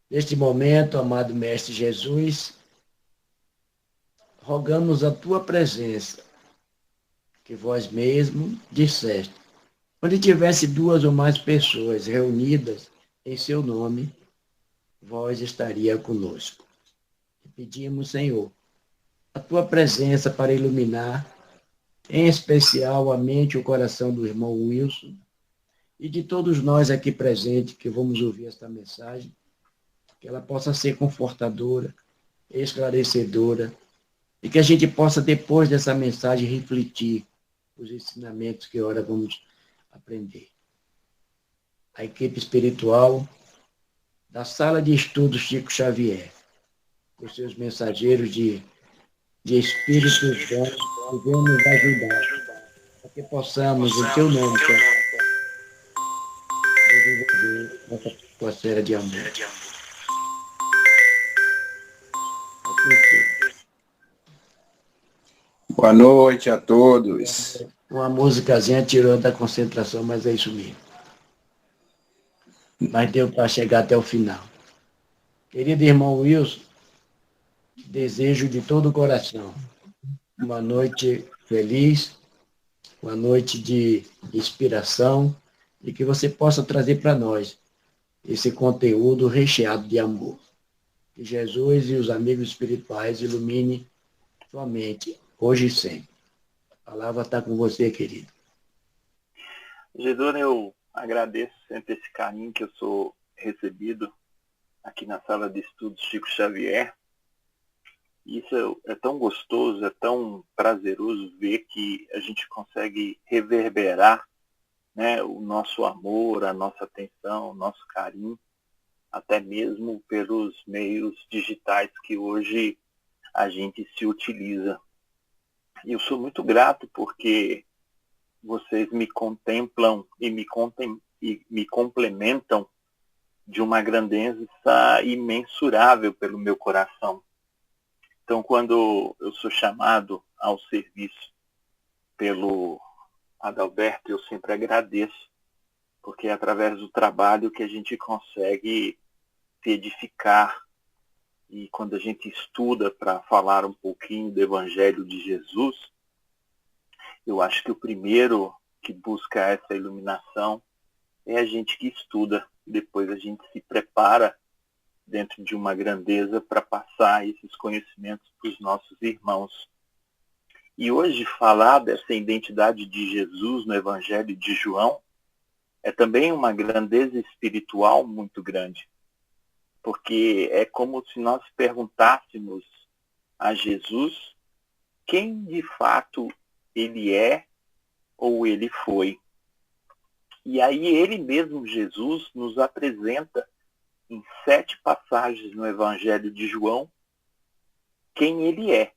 Neste momento, amado Mestre Jesus, rogamos a tua presença, que vós mesmo disseste. Onde tivesse duas ou mais pessoas reunidas em seu nome, vós estaria conosco. E pedimos, Senhor, a tua presença para iluminar, em especial, a mente e o coração do irmão Wilson e de todos nós aqui presentes que vamos ouvir esta mensagem, que ela possa ser confortadora, esclarecedora, e que a gente possa, depois dessa mensagem, refletir os ensinamentos que ora vamos aprender. A equipe espiritual da Sala de Estudos Chico Xavier, os seus mensageiros de espíritos bons, que venham nos ajudar, para que possamos, em teu nome, desenvolver nossa atmosfera de amor. Boa noite a todos. Uma musicazinha tirou da concentração, mas é isso mesmo. Mas deu para chegar até o final. Querido irmão Wilson, desejo de todo o coração uma noite feliz, uma noite de inspiração e que você possa trazer para nós esse conteúdo recheado de amor. Que Jesus e os amigos espirituais ilumine sua mente, hoje e sempre. A palavra está com você, querido. Gedona, eu agradeço sempre esse carinho que eu sou recebido aqui na Sala de Estudos Chico Xavier. Isso é tão gostoso, é tão prazeroso ver que a gente consegue reverberar, né, o nosso amor, a nossa atenção, o nosso carinho, até mesmo pelos meios digitais que hoje a gente se utiliza. E eu sou muito grato porque vocês me contemplam e me complementam de uma grandeza imensurável pelo meu coração. Então, quando eu sou chamado ao serviço pelo Adalberto, eu sempre agradeço, porque é através do trabalho que a gente consegue se edificar. E quando a gente estuda para falar um pouquinho do Evangelho de Jesus, eu acho que o primeiro que busca essa iluminação é a gente que estuda. Depois a gente se prepara dentro de uma grandeza para passar esses conhecimentos para os nossos irmãos. E hoje falar dessa identidade de Jesus no Evangelho de João é também uma grandeza espiritual muito grande, porque é como se nós perguntássemos a Jesus quem de fato ele é ou ele foi. E aí ele mesmo, Jesus, nos apresenta em 7 passagens no Evangelho de João quem ele é,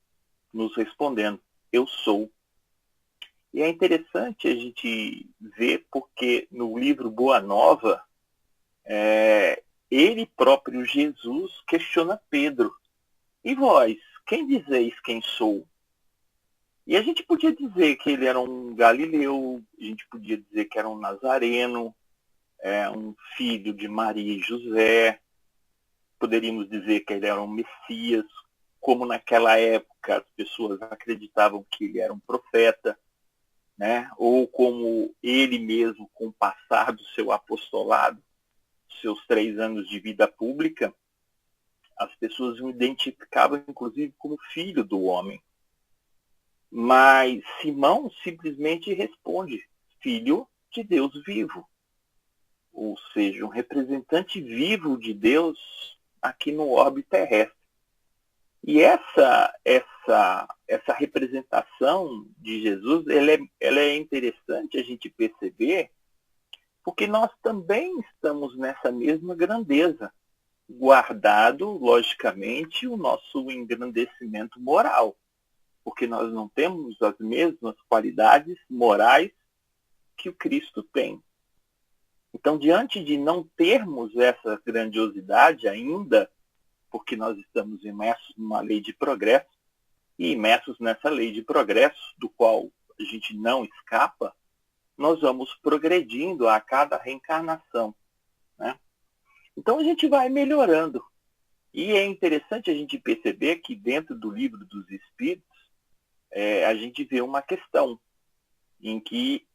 nos respondendo, eu sou. E é interessante a gente ver porque no livro Boa Nova, ele próprio, Jesus, questiona Pedro. E vós, quem dizeis quem sou? E a gente podia dizer que ele era um galileu, a gente podia dizer que era um nazareno, um filho de Maria e José, poderíamos dizer que ele era um Messias, como naquela época as pessoas acreditavam que ele era um profeta, né? Ou como ele mesmo, com o passar do seu apostolado, seus 3 anos de vida pública, as pessoas o identificavam inclusive como filho do homem. Mas Simão simplesmente responde, filho de Deus vivo. Ou seja, um representante vivo de Deus aqui no orbe terrestre. E essa representação de Jesus, ela é interessante a gente perceber, porque nós também estamos nessa mesma grandeza, guardado, logicamente, o nosso engrandecimento moral, porque nós não temos as mesmas qualidades morais que o Cristo tem. Então, diante de não termos essa grandiosidade ainda, porque nós estamos imersos numa lei de progresso, e imersos nessa lei de progresso, do qual a gente não escapa, nós vamos progredindo a cada reencarnação, né? Então a gente vai melhorando. E é interessante a gente perceber que dentro do Livro dos Espíritos, a gente vê uma questão em que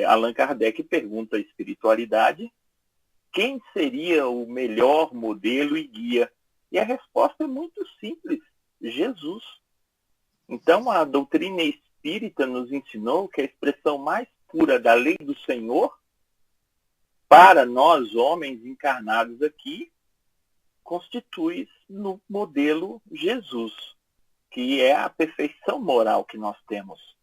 Allan Kardec pergunta à espiritualidade quem seria o melhor modelo e guia. E a resposta é muito simples: Jesus. Então a doutrina espírita nos ensinou que a expressão mais pura da lei do Senhor, para nós homens encarnados aqui, constitui no modelo Jesus, que é a perfeição moral que nós temos.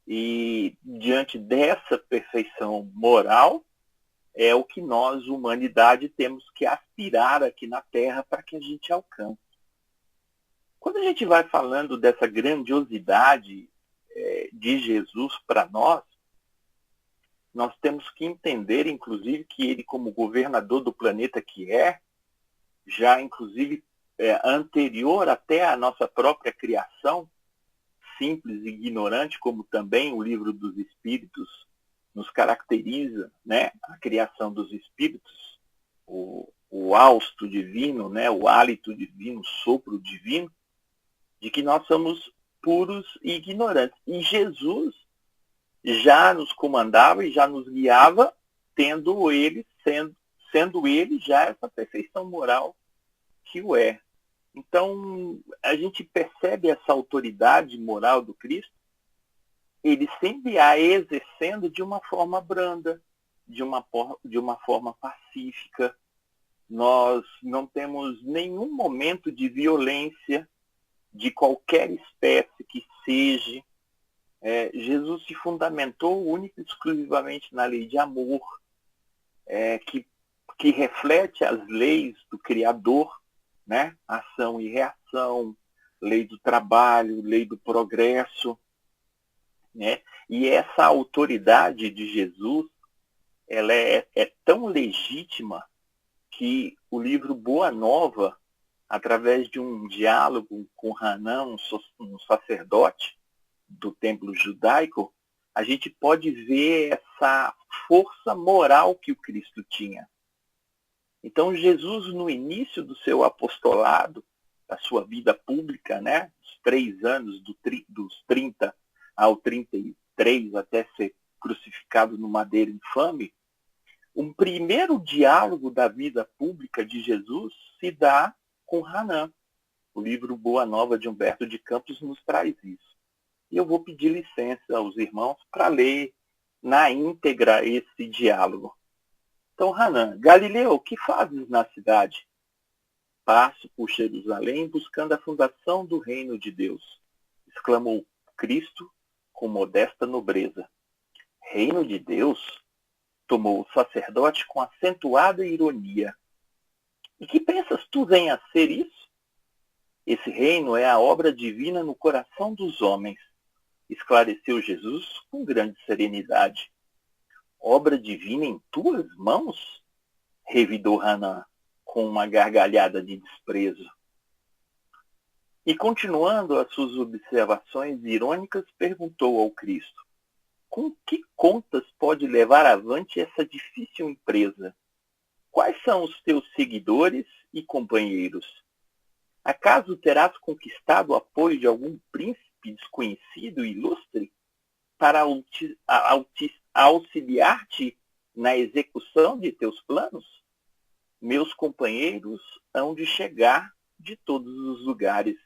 E diante dessa perfeição moral, é o que nós, humanidade, temos que aspirar aqui na Terra para que a gente alcance. Quando a gente vai falando dessa grandiosidade de Jesus para nós temos que entender, inclusive, que ele, como governador do planeta que já inclusive anterior até à nossa própria criação, simples e ignorante, como também o Livro dos Espíritos nos caracteriza, né? A criação dos espíritos, o hausto divino, né? O hálito divino, o sopro divino, de que nós somos puros e ignorantes. E Jesus já nos comandava e já nos guiava, sendo ele já essa perfeição moral que o é. Então, a gente percebe essa autoridade moral do Cristo, ele sempre a exercendo de uma forma branda, de uma forma pacífica. Nós não temos nenhum momento de violência, de qualquer espécie que seja. Jesus se fundamentou única e exclusivamente na lei de amor, que reflete as leis do Criador, né? Ação e reação, lei do trabalho, lei do progresso, né? E essa autoridade de Jesus, ela é tão legítima que o livro Boa Nova, através de um diálogo com Hanan, um sacerdote do templo judaico, a gente pode ver essa força moral que o Cristo tinha. Então, Jesus, no início do seu apostolado, da sua vida pública, né, os 3 anos, dos 30 ao 33, até ser crucificado no madeiro infame, um primeiro diálogo da vida pública de Jesus se dá com Hanan. O livro Boa Nova de Humberto de Campos nos traz isso. E eu vou pedir licença aos irmãos para ler na íntegra esse diálogo. Então, Hanan: Galileu, o que fazes na cidade? Passo por Jerusalém buscando a fundação do reino de Deus, exclamou Cristo com modesta nobreza. Reino de Deus? Tomou o sacerdote com acentuada ironia. E que pensas tu em a ser isso? Esse reino é a obra divina no coração dos homens, esclareceu Jesus com grande serenidade. Obra divina em tuas mãos? Revidou Hanan com uma gargalhada de desprezo. E continuando as suas observações irônicas, perguntou ao Cristo: com que contas pode levar avante essa difícil empresa? Quais são os teus seguidores e companheiros? Acaso terás conquistado o apoio de algum príncipe desconhecido e ilustre para auxiliar-te na execução de teus planos? Meus companheiros hão de chegar de todos os lugares,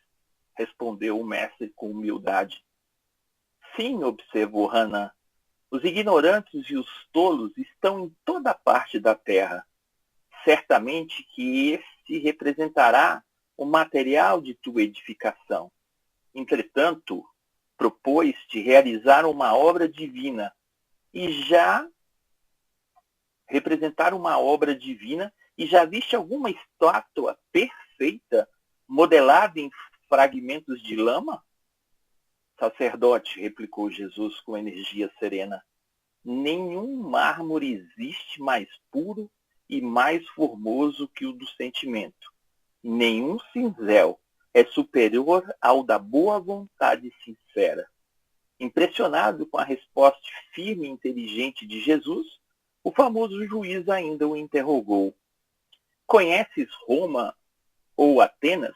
respondeu o mestre com humildade. Sim, observou Hanan, os ignorantes e os tolos estão em toda parte da terra. Certamente que esse representará o material de tua edificação. Entretanto, propôs-te realizar uma obra divina e já viste alguma estátua perfeita modelada em fragmentos de lama? Sacerdote, replicou Jesus com energia serena, nenhum mármore existe mais puro e mais formoso que o do sentimento. Nenhum cinzel é superior ao da boa vontade sincera. Impressionado com a resposta firme e inteligente de Jesus, o famoso juiz ainda o interrogou. Conheces Roma ou Atenas?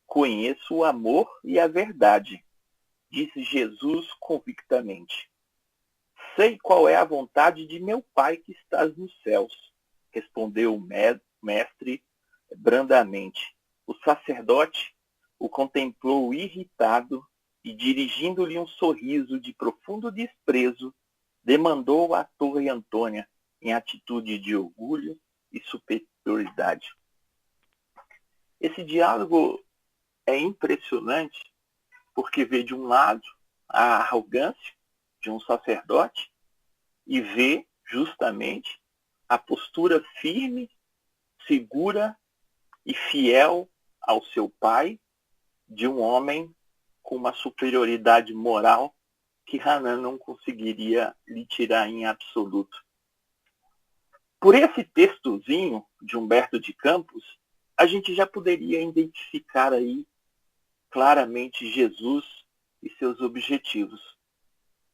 Conheço o amor e a verdade, disse Jesus convictamente. Sei qual é a vontade de meu Pai que estás nos céus, respondeu o mestre brandamente. O sacerdote o contemplou irritado e, dirigindo-lhe um sorriso de profundo desprezo, demandou a Torre Antônia em atitude de orgulho e superioridade. Esse diálogo é impressionante porque vê de um lado a arrogância de um sacerdote e vê justamente a postura firme, segura e fiel ao seu pai de um homem com uma superioridade moral que Hanan não conseguiria lhe tirar em absoluto. Por esse textozinho de Humberto de Campos, a gente já poderia identificar aí claramente Jesus e seus objetivos.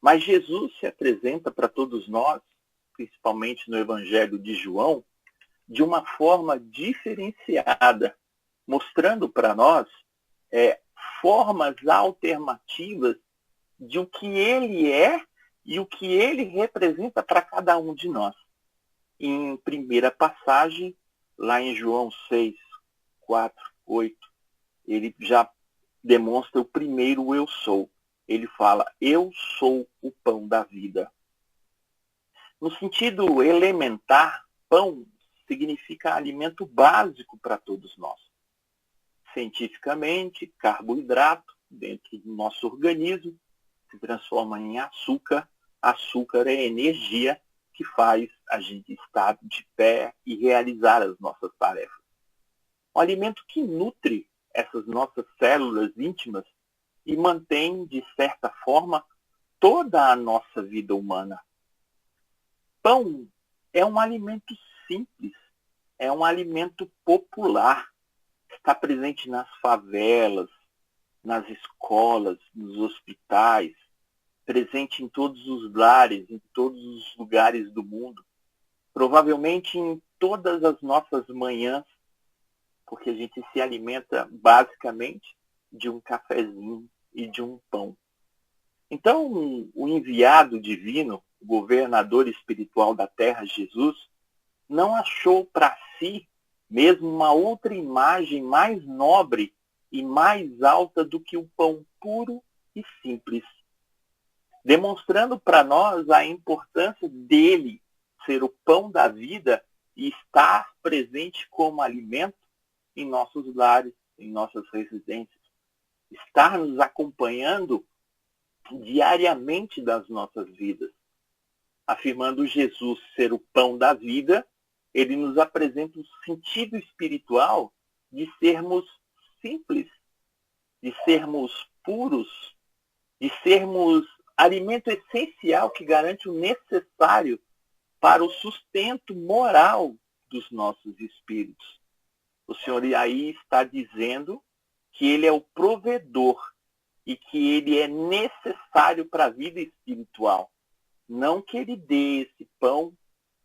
Mas Jesus se apresenta para todos nós, principalmente no Evangelho de João, de uma forma diferenciada, mostrando para nós formas alternativas de o que ele é e o que ele representa para cada um de nós. Em primeira passagem, lá em João 6, 4, 8, ele já demonstra o primeiro eu sou. Ele fala, eu sou o pão da vida. No sentido elementar, pão significa alimento básico para todos nós. Cientificamente, carboidrato dentro do nosso organismo se transforma em açúcar. Açúcar é energia que faz a gente estar de pé e realizar as nossas tarefas. Um alimento que nutre essas nossas células íntimas e mantém, de certa forma, toda a nossa vida humana. Pão é um alimento simples, é um alimento popular. Está presente nas favelas, nas escolas, nos hospitais, presente em todos os lares, em todos os lugares do mundo. Provavelmente em todas as nossas manhãs, porque a gente se alimenta basicamente de um cafezinho e de um pão. Então, o enviado divino, o governador espiritual da terra, Jesus, não achou para si mesmo uma outra imagem mais nobre e mais alta do que o pão puro e simples, demonstrando para nós a importância dele ser o pão da vida e estar presente como alimento em nossos lares, em nossas residências, estar nos acompanhando diariamente das nossas vidas. Afirmando Jesus ser o pão da vida, ele nos apresenta o sentido espiritual de sermos simples, de sermos puros, de sermos alimento essencial que garante o necessário para o sustento moral dos nossos espíritos. O Senhor aí está dizendo que ele é o provedor e que ele é necessário para a vida espiritual. Não que ele dê esse pão,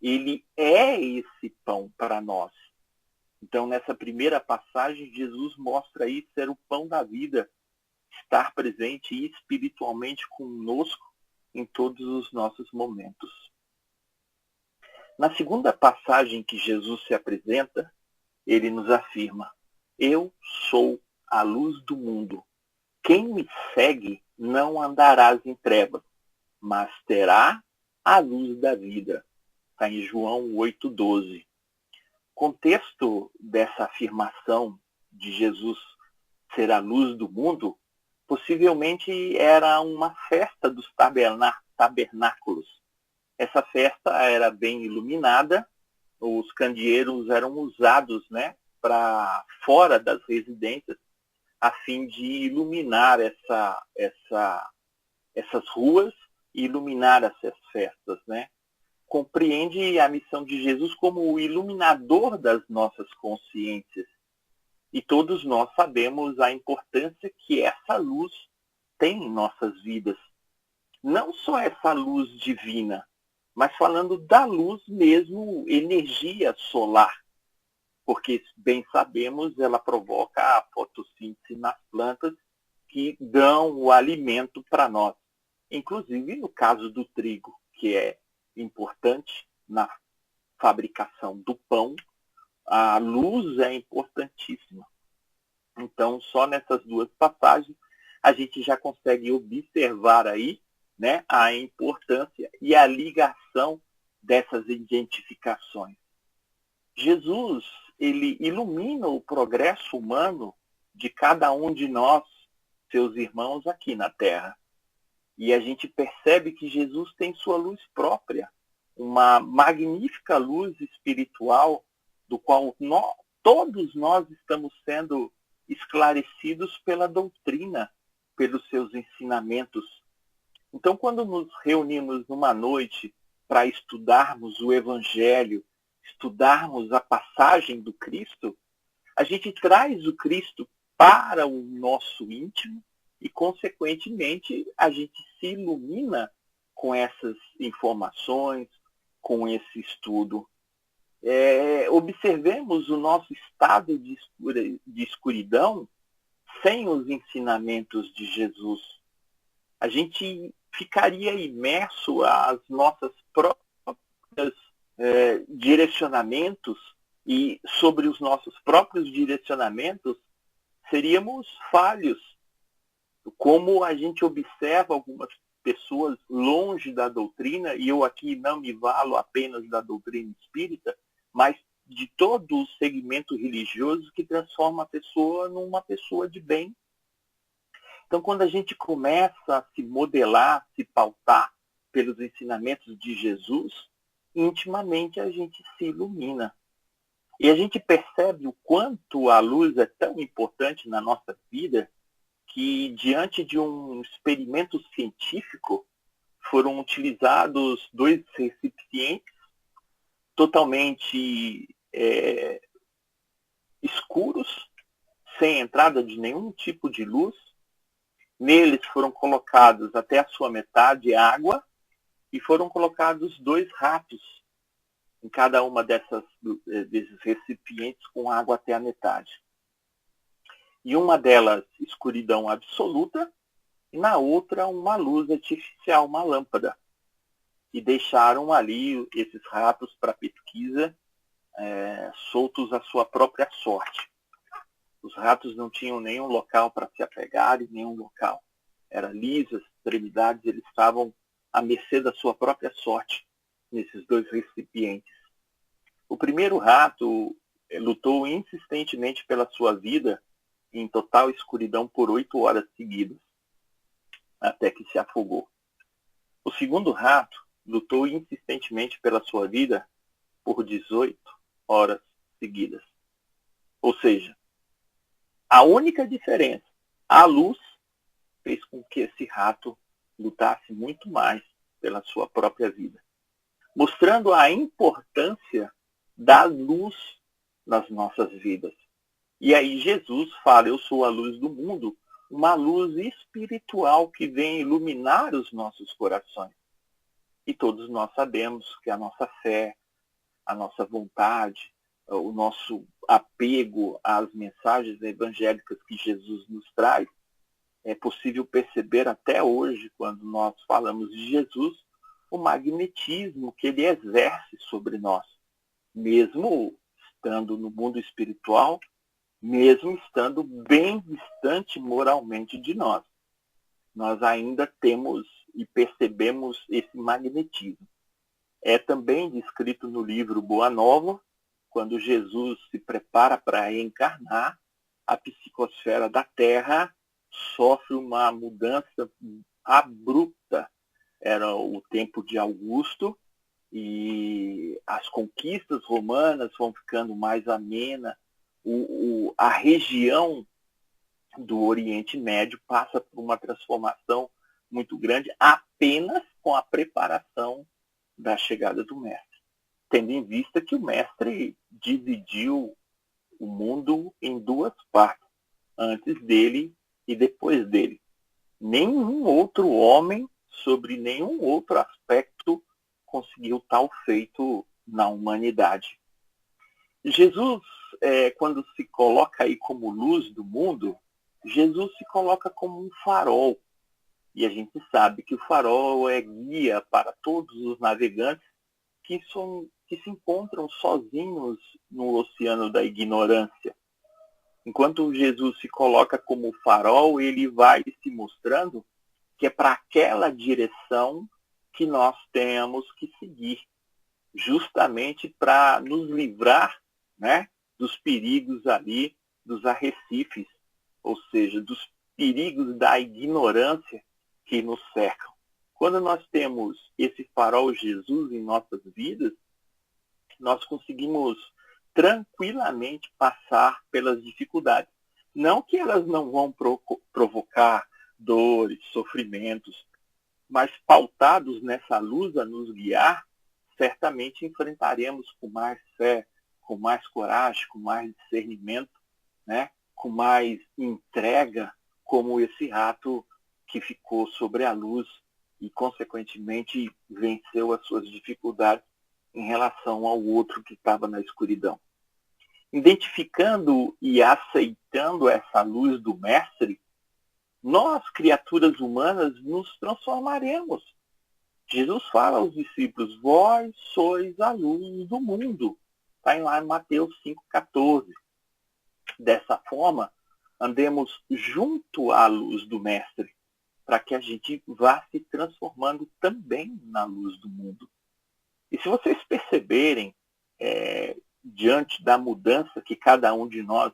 ele é esse pão para nós. Então, nessa primeira passagem, Jesus mostra aí ser o pão da vida, estar presente espiritualmente conosco em todos os nossos momentos. Na segunda passagem que Jesus se apresenta, ele nos afirma, eu sou a luz do mundo. Quem me segue não andarás em trevas, mas terá a luz da vida. Está em João 8,12. O contexto dessa afirmação de Jesus ser a luz do mundo, possivelmente era uma festa dos tabernáculos. Essa festa era bem iluminada, os candeeiros eram usados, para fora das residências, a fim de iluminar essas ruas e iluminar essas festas, Compreende a missão de Jesus como o iluminador das nossas consciências. E todos nós sabemos a importância que essa luz tem em nossas vidas. Não só essa luz divina, mas falando da luz mesmo, energia solar. porque, bem sabemos, ela provoca a fotossíntese nas plantas que dão o alimento para nós. Inclusive, no caso do trigo, que é importante na fabricação do pão, a luz é importantíssima. Então, só nessas duas passagens, a gente já consegue observar aí, né, a importância e a ligação dessas identificações. Jesus, ele ilumina o progresso humano de cada um de nós, seus irmãos, aqui na Terra. E a gente percebe que Jesus tem sua luz própria, uma magnífica luz espiritual, do qual todos nós estamos sendo esclarecidos pela doutrina, pelos seus ensinamentos. Então, quando nos reunimos numa noite para estudarmos o Evangelho, estudarmos a passagem do Cristo, a gente traz o Cristo para o nosso íntimo e, consequentemente, a gente se ilumina com essas informações, com esse estudo. Observemos o nosso estado de escuridão sem os ensinamentos de Jesus. A gente ficaria imerso às nossas próprias direcionamentos, e sobre os nossos próprios direcionamentos seríamos falhos. Como a gente observa algumas pessoas longe da doutrina, e eu aqui não me valo apenas da doutrina espírita, mas de todo o segmento religioso que transforma a pessoa numa pessoa de bem. Então, quando a gente começa a se modelar, se pautar pelos ensinamentos de Jesus, intimamente a gente se ilumina. E a gente percebe o quanto a luz é tão importante na nossa vida, que diante de um experimento científico foram utilizados 2 recipientes totalmente escuros, sem entrada de nenhum tipo de luz. Neles foram colocados até a sua metade água e foram colocados 2 ratos em cada uma desses recipientes com água até a metade. E uma delas, escuridão absoluta, e na outra, uma luz artificial, uma lâmpada. E deixaram ali esses ratos para pesquisa, soltos à sua própria sorte. Os ratos não tinham nenhum local para se apegar e nenhum local. Era liso, as extremidades, eles estavam à mercê da sua própria sorte nesses 2 recipientes. O primeiro rato lutou insistentemente pela sua vida em total escuridão por 8 horas seguidas, até que se afogou. O segundo rato lutou insistentemente pela sua vida por 18 horas seguidas. Ou seja, a única diferença, a luz, fez com que esse rato lutasse muito mais pela sua própria vida, mostrando a importância da luz nas nossas vidas. E aí Jesus fala, eu sou a luz do mundo, uma luz espiritual que vem iluminar os nossos corações. E todos nós sabemos que a nossa fé, a nossa vontade, o nosso apego às mensagens evangélicas que Jesus nos traz, é possível perceber até hoje, quando nós falamos de Jesus, o magnetismo que ele exerce sobre nós, mesmo estando no mundo espiritual, mesmo estando bem distante moralmente de nós. Nós ainda temos e percebemos esse magnetismo. É também descrito no livro Boa Nova, quando Jesus se prepara para reencarnar, a psicosfera da Terra sofre uma mudança abrupta. Era o tempo de Augusto e as conquistas romanas vão ficando mais amenas. A região do Oriente Médio passa por uma transformação muito grande apenas com a preparação da chegada do Mestre. Tendo em vista que o Mestre dividiu o mundo em 2 partes, antes dele e depois dele. Nenhum outro homem, sobre nenhum outro aspecto, conseguiu tal feito na humanidade. Jesus quando se coloca aí como luz do mundo, Jesus se coloca como um farol. E a gente sabe que o farol é guia para todos os navegantes que se encontram sozinhos no oceano da ignorância. Enquanto Jesus se coloca como farol, ele vai se mostrando que é para aquela direção que nós temos que seguir, justamente para nos livrar, né, dos perigos ali, dos arrecifes, ou seja, dos perigos da ignorância que nos cercam. Quando nós temos esse farol Jesus em nossas vidas, nós conseguimos tranquilamente passar pelas dificuldades. Não que elas não vão provocar dores, sofrimentos, mas pautados nessa luz a nos guiar, certamente enfrentaremos com mais fé, com mais coragem, com mais discernimento, né? Com mais entrega, como esse rato que ficou sobre a luz e, consequentemente, venceu as suas dificuldades em relação ao outro que estava na escuridão. Identificando e aceitando essa luz do Mestre, nós, criaturas humanas, nos transformaremos. Jesus fala aos discípulos, vós sois a luz do mundo. Está lá em Mateus 5,14. Dessa forma, andemos junto à luz do Mestre, para que a gente vá se transformando também na luz do mundo. E se vocês perceberem, diante da mudança que cada um de nós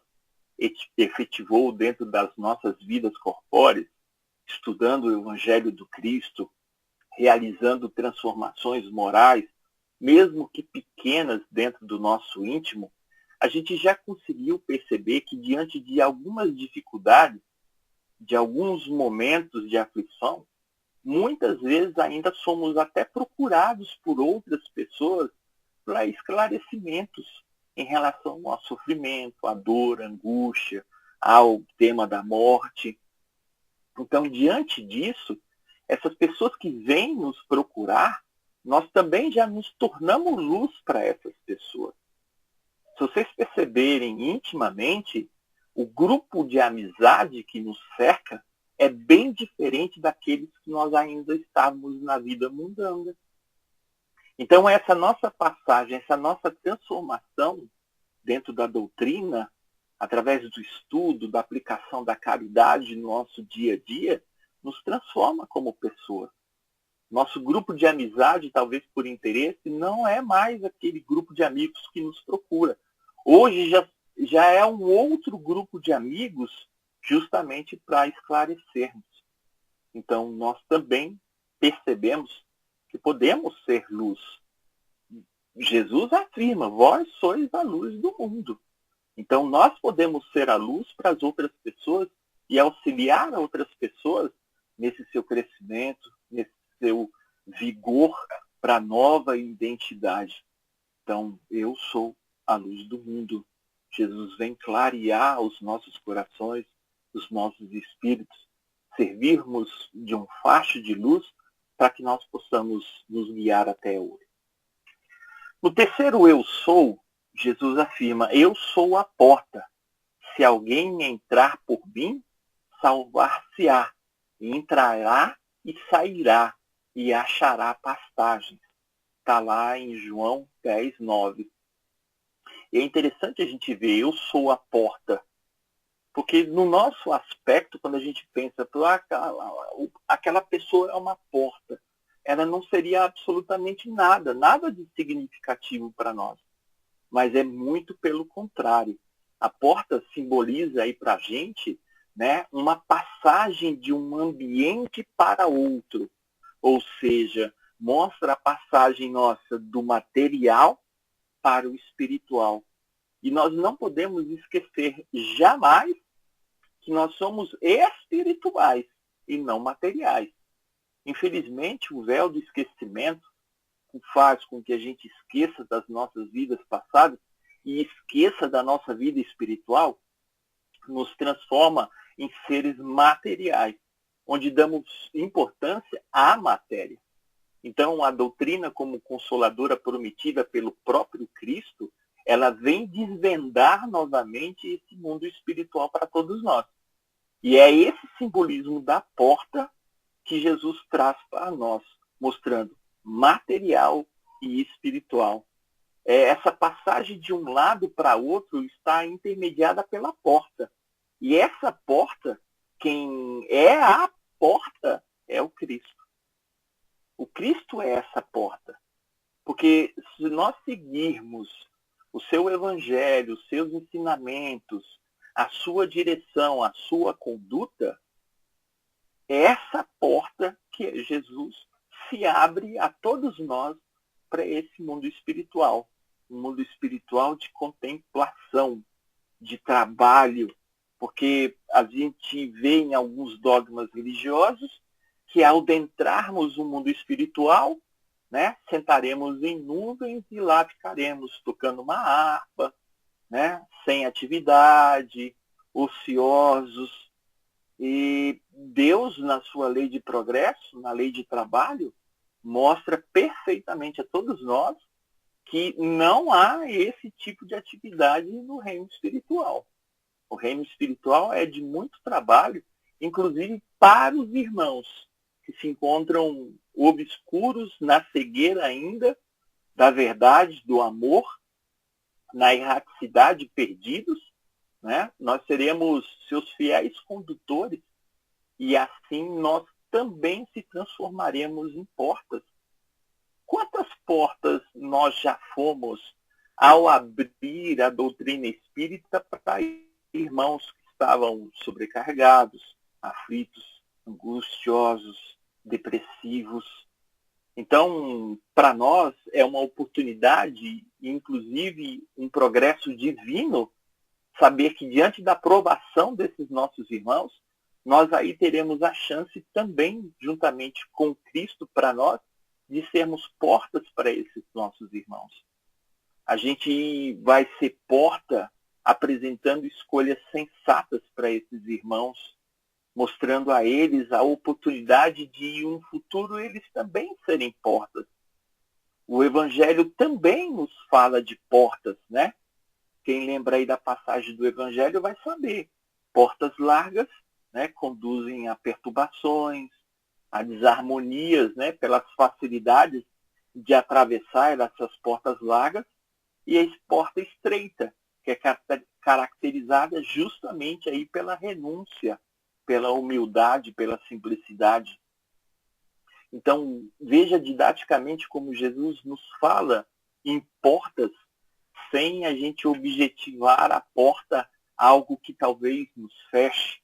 efetivou dentro das nossas vidas corpóreas, estudando o Evangelho do Cristo, realizando transformações morais, mesmo que pequenas dentro do nosso íntimo, a gente já conseguiu perceber que diante de algumas dificuldades, de alguns momentos de aflição, muitas vezes ainda somos até procurados por outras pessoas para esclarecimentos em relação ao sofrimento, à dor, à angústia, ao tema da morte. Então, diante disso, essas pessoas que vêm nos procurar, nós também já nos tornamos luz para essas pessoas. Se vocês perceberem intimamente, o grupo de amizade que nos cerca é bem diferente daqueles que nós ainda estávamos na vida mundana. Então, essa nossa passagem, essa nossa transformação dentro da doutrina, através do estudo, da aplicação da caridade no nosso dia a dia, nos transforma como pessoa. Nosso grupo de amizade, talvez por interesse, não é mais aquele grupo de amigos que nos procura. Hoje já é um outro grupo de amigos justamente para esclarecermos. Então, nós também percebemos que podemos ser luz. Jesus afirma, vós sois a luz do mundo. Então, nós podemos ser a luz para as outras pessoas e auxiliar outras pessoas nesse seu crescimento, nesse seu vigor para a nova identidade. Então, eu sou a luz do mundo. Jesus vem clarear os nossos corações, os nossos espíritos, servirmos de um facho de luz para que nós possamos nos guiar até hoje. No terceiro eu sou, Jesus afirma, eu sou a porta. Se alguém entrar por mim, salvar-se-á, e entrará e sairá, e achará pastagens. Está lá em João 10, 9. E é interessante a gente ver, eu sou a porta. Porque no nosso aspecto, quando a gente pensa, aquela pessoa é uma porta, ela não seria absolutamente nada de significativo para nós. Mas é muito pelo contrário. A porta simboliza aí para a gente, né, uma passagem de um ambiente para outro. Ou seja, mostra a passagem nossa do material para o espiritual. E nós não podemos esquecer jamais que nós somos espirituais e não materiais. Infelizmente, o véu do esquecimento faz com que a gente esqueça das nossas vidas passadas e esqueça da nossa vida espiritual, nos transforma em seres materiais, onde damos importância à matéria. Então, a doutrina como consoladora prometida pelo próprio Cristo, ela vem desvendar novamente esse mundo espiritual para todos nós. E é esse simbolismo da porta que Jesus traz para nós, mostrando material e espiritual. Essa passagem de um lado para outro está intermediada pela porta. E essa porta, quem é a porta, é o Cristo. O Cristo é essa porta. Porque se nós seguirmos o seu evangelho, os seus ensinamentos, a sua direção, a sua conduta, é essa porta que Jesus se abre a todos nós para esse mundo espiritual. Um mundo espiritual de contemplação, de trabalho, porque a gente vê em alguns dogmas religiosos que ao adentrarmos o mundo espiritual, né, sentaremos em nuvens e lá ficaremos tocando uma harpa, né, sem atividade, ociosos. E Deus, na sua lei de progresso, na lei de trabalho, mostra perfeitamente a todos nós que não há esse tipo de atividade no reino espiritual. O reino espiritual é de muito trabalho, inclusive para os irmãos que se encontram obscuros na cegueira ainda da verdade, do amor, na erraticidade, perdidos, né? Nós seremos seus fiéis condutores e assim nós também se transformaremos em portas. Quantas portas nós já fomos ao abrir a doutrina espírita para irmãos que estavam sobrecarregados, aflitos, angustiosos, depressivos? Então, para nós é uma oportunidade, inclusive um progresso divino, saber que diante da provação desses nossos irmãos, nós aí teremos a chance também, juntamente com Cristo para nós, de sermos portas para esses nossos irmãos. A gente vai ser porta apresentando escolhas sensatas para esses irmãos, mostrando a eles a oportunidade de um futuro eles também serem portas. O Evangelho também nos fala de portas, né? Quem lembra aí da passagem do Evangelho vai saber. Portas largas, né, conduzem a perturbações, a desarmonias, né, pelas facilidades de atravessar essas portas largas, e a porta estreita, que é caracterizada justamente aí pela renúncia, pela humildade, pela simplicidade. Então, veja didaticamente como Jesus nos fala em portas, sem a gente objetivar a porta algo que talvez nos feche,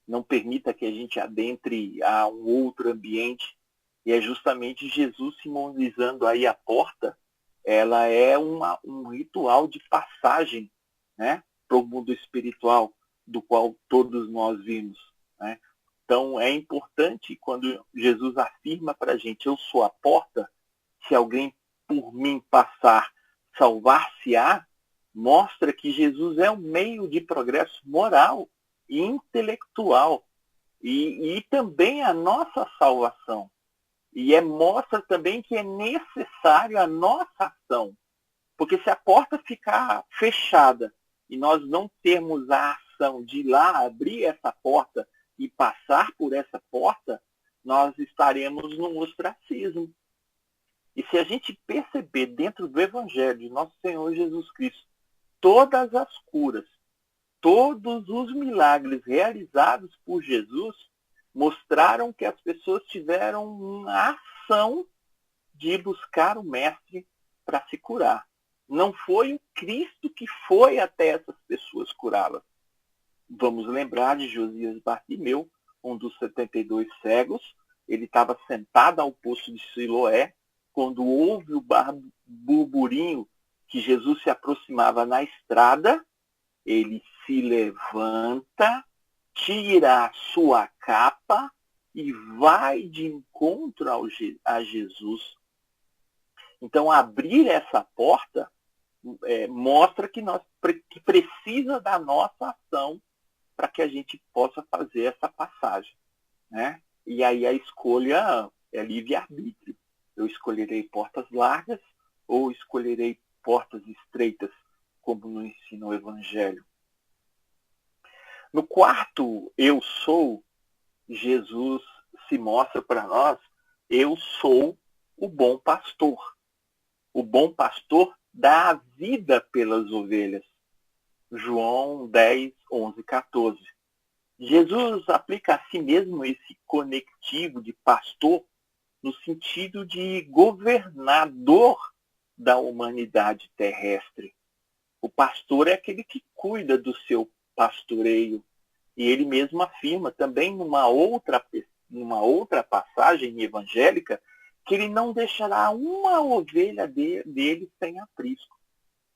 não permita que a gente adentre a um outro ambiente. E é justamente Jesus simbolizando aí a porta, ela é um ritual de passagem, né, para o mundo espiritual, do qual todos nós vimos, né? Então, é importante quando Jesus afirma para a gente, eu sou a porta, se alguém por mim passar, salvar-se-á, mostra que Jesus é um meio de progresso moral e intelectual e também a nossa salvação. E mostra também que é necessário a nossa ação. Porque se a porta ficar fechada e nós não termos a ação de ir lá abrir essa porta e passar por essa porta, nós estaremos no ostracismo. E se a gente perceber dentro do Evangelho de nosso Senhor Jesus Cristo, todas as curas, todos os milagres realizados por Jesus mostraram que as pessoas tiveram uma ação de buscar o Mestre para se curar. Não foi o Cristo que foi até essas pessoas curá-las. Vamos lembrar de Josias Bartimeu, um dos 72 cegos. Ele estava sentado ao poço de Siloé, quando ouve o burburinho que Jesus se aproximava na estrada, ele se levanta, tira a sua capa e vai de encontro a Jesus. Então, abrir essa porta mostra que precisa da nossa ação para que a gente possa fazer essa passagem, né? E aí a escolha é livre-arbítrio. Eu escolherei portas largas ou escolherei portas estreitas, como nos ensina o Evangelho. No quarto eu sou, Jesus se mostra para nós: eu sou o bom pastor. O bom pastor dá a vida pelas ovelhas. João 10, 11, 14. Jesus aplica a si mesmo esse conectivo de pastor no sentido de governador da humanidade terrestre. O pastor é aquele que cuida do seu pastoreio. E ele mesmo afirma também numa outra passagem evangélica que ele não deixará uma ovelha dele sem aprisco.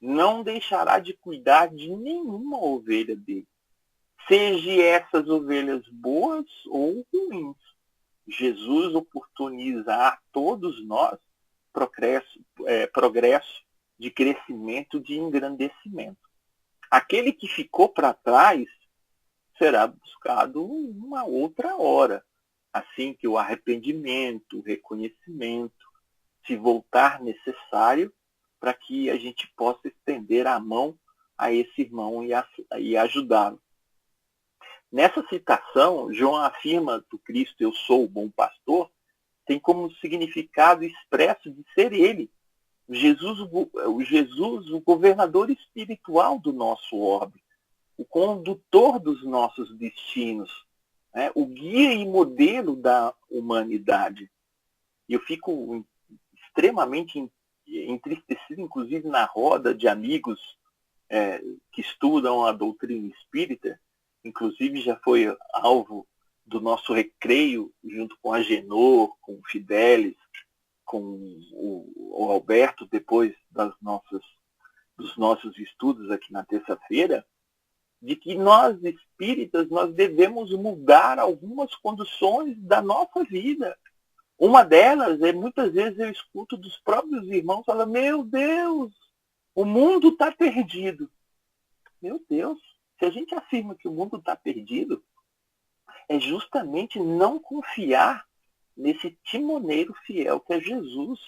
Não deixará de cuidar de nenhuma ovelha dele. Seja essas ovelhas boas ou ruins. Jesus oportuniza a todos nós progresso de crescimento, de engrandecimento. Aquele que ficou para trás será buscado uma outra hora, assim que o arrependimento, o reconhecimento se voltar necessário para que a gente possa estender a mão a esse irmão e ajudá-lo. Nessa citação, João afirma do Cristo, eu sou o bom pastor, tem como significado expresso de ser ele, Jesus, o governador espiritual do nosso orbe, o condutor dos nossos destinos, né? O guia e modelo da humanidade. E eu fico extremamente entristecido, inclusive na roda de amigos que estudam a doutrina espírita, inclusive já foi alvo do nosso recreio, junto com a Genor, com o Fidelis, com o Alberto, depois dos nossos estudos aqui na terça-feira, de que nós espíritas nós devemos mudar algumas condições da nossa vida. Uma delas é, muitas vezes eu escuto dos próprios irmãos falar: meu Deus, o mundo está perdido. Meu Deus, se a gente afirma que o mundo está perdido, é justamente não confiar nesse timoneiro fiel que é Jesus,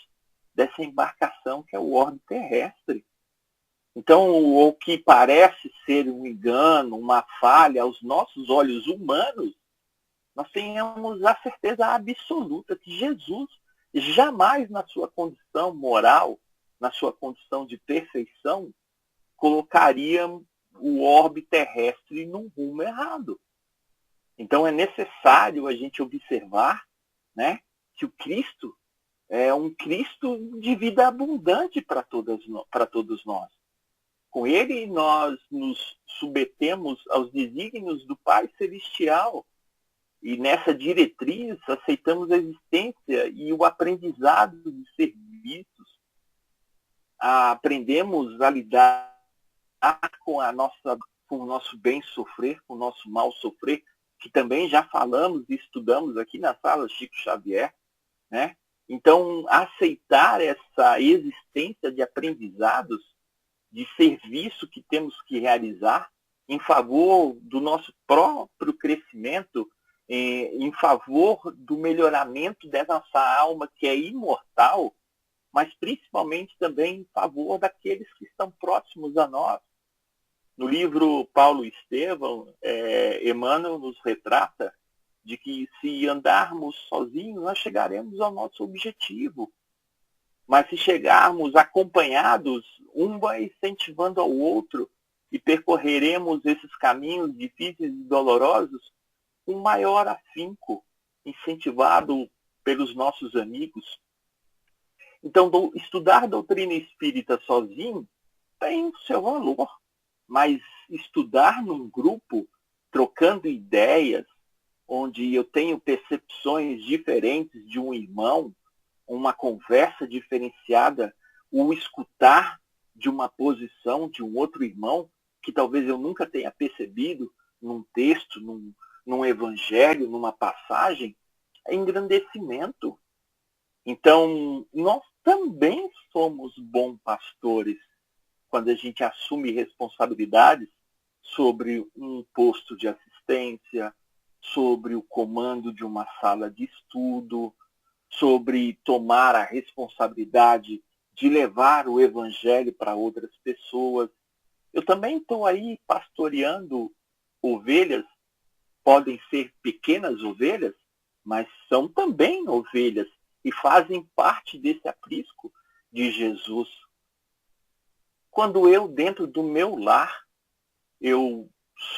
dessa embarcação que é o orbe terrestre. Então, o que parece ser um engano, uma falha aos nossos olhos humanos, nós tenhamos a certeza absoluta que Jesus jamais, na sua condição moral, na sua condição de perfeição, colocaria o orbe terrestre num rumo errado. Então, é necessário a gente observar, né, que o Cristo é um Cristo de vida abundante para todos nós. Com ele, nós nos submetemos aos desígnios do Pai Celestial. E nessa diretriz, aceitamos a existência e o aprendizado de serviços. Aprendemos a lidar com o nosso bem sofrer, com o nosso mal sofrer, que também já falamos e estudamos aqui na sala Chico Xavier, né? Então, aceitar essa existência de aprendizados, de serviço que temos que realizar em favor do nosso próprio crescimento, em favor do melhoramento da nossa alma, que é imortal, mas principalmente também em favor daqueles que estão próximos a nós. No livro Paulo e Estevão, Emmanuel nos retrata de que se andarmos sozinhos, nós chegaremos ao nosso objetivo. Mas se chegarmos acompanhados, um vai incentivando ao outro e percorreremos esses caminhos difíceis e dolorosos com maior afinco, incentivado pelos nossos amigos. Então, estudar doutrina espírita sozinho tem o seu valor, mas estudar num grupo, trocando ideias, onde eu tenho percepções diferentes de um irmão, uma conversa diferenciada, o escutar de uma posição de um outro irmão, que talvez eu nunca tenha percebido num texto, num evangelho, numa passagem, é engrandecimento. Então, nós também somos bons pastores quando a gente assume responsabilidades sobre um posto de assistência, sobre o comando de uma sala de estudo, sobre tomar a responsabilidade de levar o evangelho para outras pessoas. Eu também estou aí pastoreando ovelhas, podem ser pequenas ovelhas, mas são também ovelhas e fazem parte desse aprisco de Jesus. Quando eu, dentro do meu lar, eu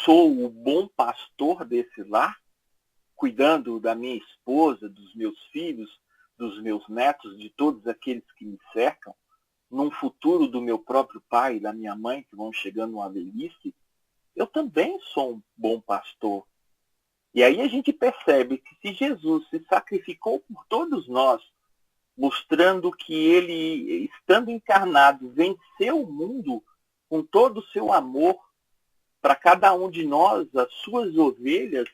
sou o bom pastor desse lar, cuidando da minha esposa, dos meus filhos, dos meus netos, de todos aqueles que me cercam, num futuro do meu próprio pai e da minha mãe, que vão chegando à velhice, eu também sou um bom pastor. E aí a gente percebe que se Jesus se sacrificou por todos nós, mostrando que ele, estando encarnado, venceu o mundo com todo o seu amor para cada um de nós, as suas ovelhas,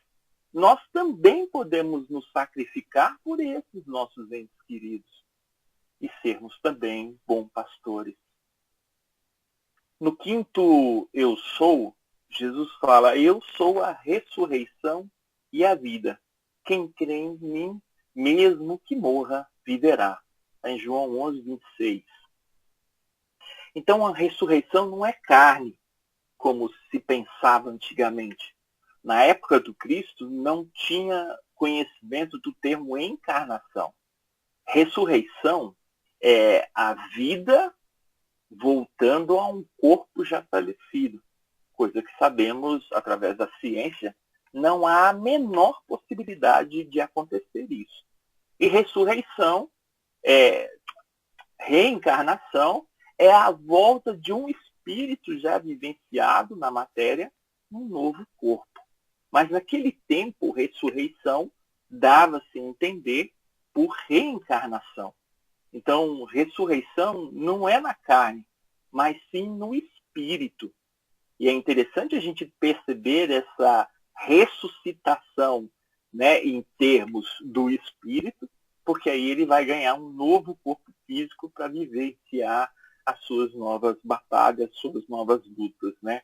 nós também podemos nos sacrificar por esses nossos entes queridos e sermos também bons pastores. No quinto eu sou, Jesus fala, eu sou a ressurreição e a vida. Quem crê em mim, mesmo que morra, viverá. Em João 11, 26. Então a ressurreição não é carne, como se pensava antigamente. Na época do Cristo não tinha conhecimento do termo encarnação. Ressurreição é a vida voltando a um corpo já falecido, coisa que sabemos através da ciência, não há a menor possibilidade de acontecer isso. E ressurreição, reencarnação, é a volta de um espírito já vivenciado na matéria num novo corpo. Mas naquele tempo, ressurreição dava-se a entender por reencarnação. Então, ressurreição não é na carne, mas sim no espírito. E é interessante a gente perceber essa ressuscitação, né, em termos do espírito, porque aí ele vai ganhar um novo corpo físico para vivenciar as suas novas batalhas, suas novas lutas, né?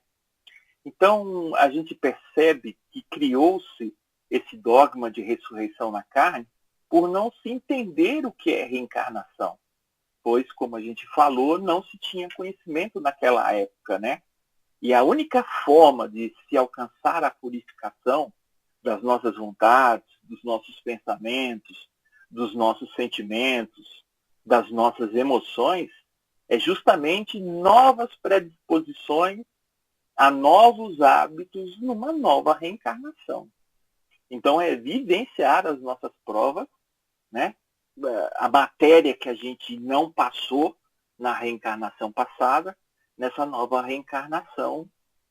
Então, a gente percebe que criou-se esse dogma de ressurreição na carne por não se entender o que é reencarnação. Pois, como a gente falou, não se tinha conhecimento naquela época, né? E a única forma de se alcançar a purificação das nossas vontades, dos nossos pensamentos, dos nossos sentimentos, das nossas emoções, é justamente novas predisposições a novos hábitos numa nova reencarnação. Então, é vivenciar as nossas provas, né? A matéria que a gente não passou na reencarnação passada, nessa nova reencarnação,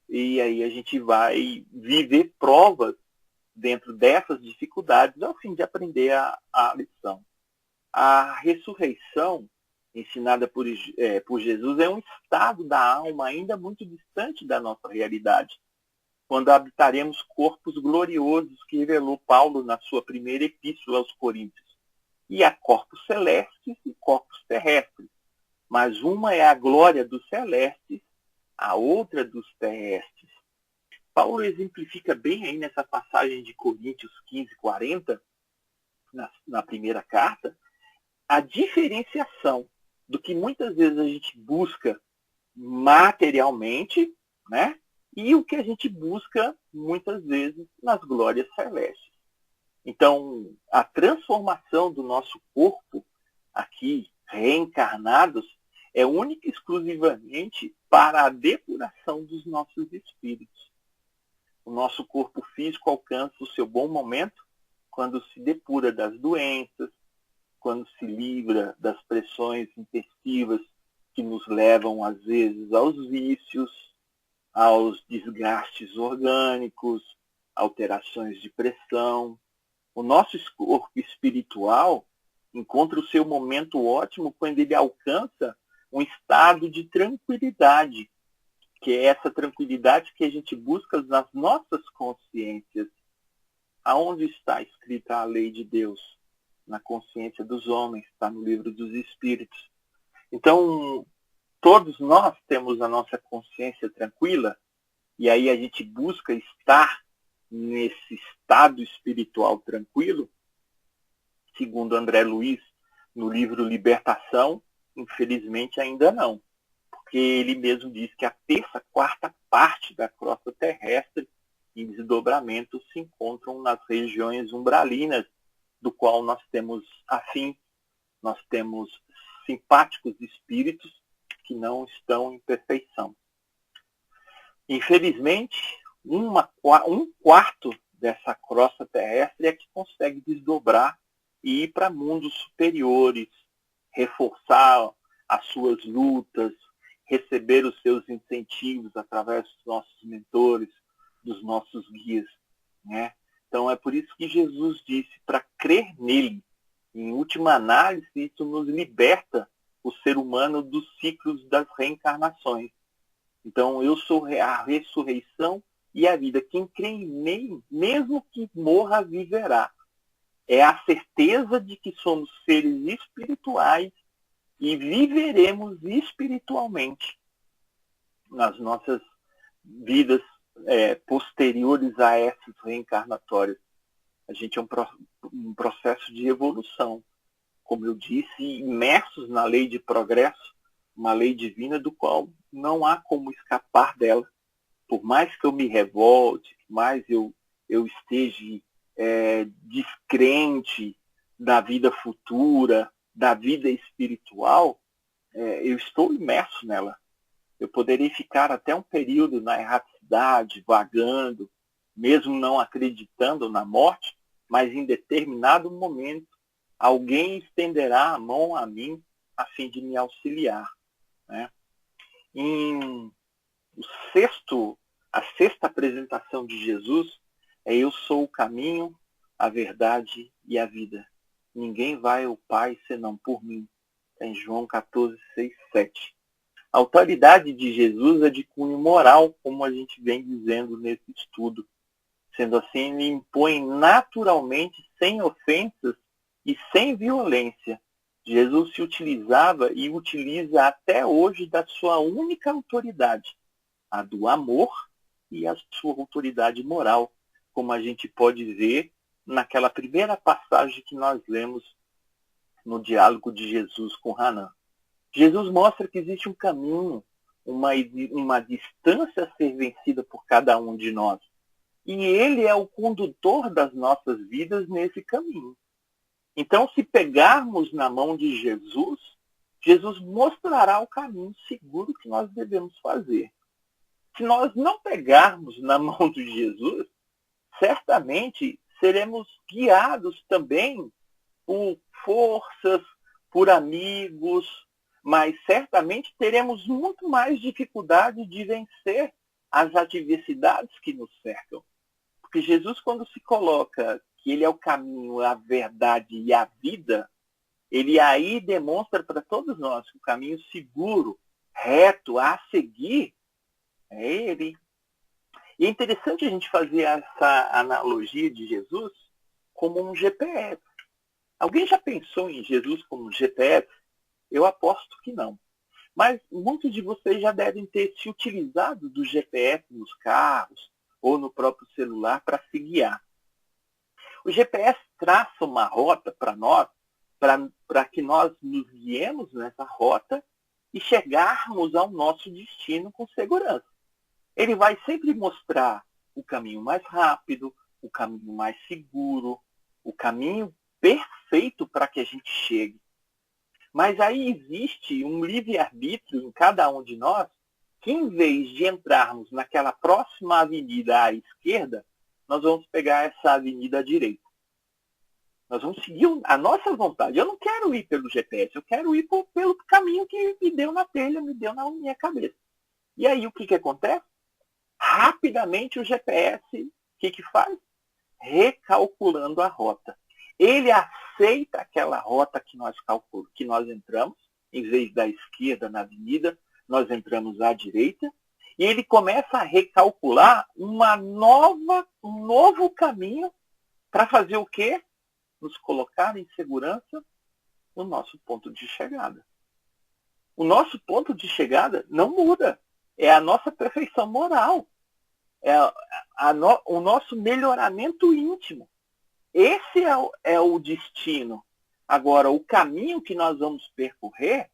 e aí a gente vai viver provas dentro dessas dificuldades ao fim de aprender a lição. A ressurreição ensinada por Jesus é um estado da alma ainda muito distante da nossa realidade, quando habitaremos corpos gloriosos que revelou Paulo na sua primeira epístola aos Coríntios. E há corpos celestes e corpos terrestres, mas uma é a glória dos celestes, a outra dos terrestres. Paulo exemplifica bem aí nessa passagem de Coríntios 15, 40, na primeira carta, a diferenciação do que muitas vezes a gente busca materialmente, né? E o que a gente busca muitas vezes nas glórias celestes. Então, a transformação do nosso corpo aqui, reencarnados, é única e exclusivamente para a depuração dos nossos espíritos. O nosso corpo físico alcança o seu bom momento quando se depura das doenças, quando se livra das pressões intensivas que nos levam, às vezes, aos vícios, aos desgastes orgânicos, alterações de pressão. O nosso corpo espiritual encontra o seu momento ótimo quando ele alcança um estado de tranquilidade, que é essa tranquilidade que a gente busca nas nossas consciências. Aonde está escrita a lei de Deus? Na consciência dos homens, está no livro dos Espíritos. Então, todos nós temos a nossa consciência tranquila, e aí a gente busca estar nesse estado espiritual tranquilo. Segundo André Luiz, no livro Libertação, infelizmente ainda não. porque ele mesmo diz que a terça, quarta parte da crosta terrestre em desdobramento se encontram nas regiões umbralinas, do qual nós temos afim, nós temos simpáticos espíritos que não estão em perfeição. Infelizmente, um quarto dessa crosta terrestre é que consegue desdobrar e ir para mundos superiores, reforçar as suas lutas, receber os seus incentivos através dos nossos mentores, dos nossos guias, né? Então é por isso que Jesus disse para crer nele. Em última análise, isso nos liberta, o ser humano, dos ciclos das reencarnações. Então eu sou a ressurreição e a vida. Quem crê em mim, mesmo que morra, viverá. É a certeza de que somos seres espirituais e viveremos espiritualmente nas nossas vidas posteriores a essas reencarnatórias. A gente é um processo de evolução, como eu disse, imersos na lei de progresso, uma lei divina do qual não há como escapar dela. Por mais que eu me revolte, por mais eu esteja descrente da vida futura, da vida espiritual, eu estou imerso nela. Eu poderia ficar até um período na erraticidade, vagando, mesmo não acreditando na morte, mas em determinado momento alguém estenderá a mão a mim a fim de me auxiliar, né? A sexta apresentação de Jesus é: eu sou o caminho, a verdade e a vida. Ninguém vai ao Pai senão por mim. É em João 14, 6, 7. A autoridade de Jesus é de cunho moral, como a gente vem dizendo nesse estudo. Sendo assim, ele impõe naturalmente, sem ofensas e sem violência. Jesus se utilizava e utiliza até hoje da sua única autoridade, a do amor e a sua autoridade moral, como a gente pode ver naquela primeira passagem que nós lemos no diálogo de Jesus com Hanan. Jesus mostra que existe um caminho, uma distância a ser vencida por cada um de nós. E ele é o condutor das nossas vidas nesse caminho. Então, se pegarmos na mão de Jesus, Jesus mostrará o caminho seguro que nós devemos fazer. Se nós não pegarmos na mão de Jesus, certamente seremos guiados também por forças, por amigos, mas certamente teremos muito mais dificuldade de vencer as adversidades que nos cercam. Porque Jesus, quando se coloca que ele é o caminho, a verdade e a vida, ele aí demonstra para todos nós que o caminho seguro, reto, a seguir, é ele. E é interessante a gente fazer essa analogia de Jesus como um GPS. Alguém já pensou em Jesus como um GPS? Eu aposto que não. Mas muitos de vocês já devem ter se utilizado do GPS nos carros ou no próprio celular para se guiar. O GPS traça uma rota para nós, para que nós nos guiemos nessa rota e chegarmos ao nosso destino com segurança. Ele vai sempre mostrar o caminho mais rápido, o caminho mais seguro, o caminho perfeito para que a gente chegue. Mas aí existe um livre-arbítrio em cada um de nós, que em vez de entrarmos naquela próxima avenida à esquerda, nós vamos pegar essa avenida à direita. Nós vamos seguir a nossa vontade. Eu não quero ir pelo GPS, eu quero ir pelo caminho que me deu na telha, me deu na minha cabeça. E aí o que acontece? Rapidamente o GPS, o que faz? Recalculando a rota. Ele aceita aquela rota que nós entramos, em vez da esquerda na avenida, nós entramos à direita, e ele começa a recalcular um novo caminho para fazer o quê? Nos colocar em segurança no nosso ponto de chegada. O nosso ponto de chegada não muda. É a nossa perfeição moral. É o nosso melhoramento íntimo. Esse é o destino. Agora, o caminho que nós vamos percorrer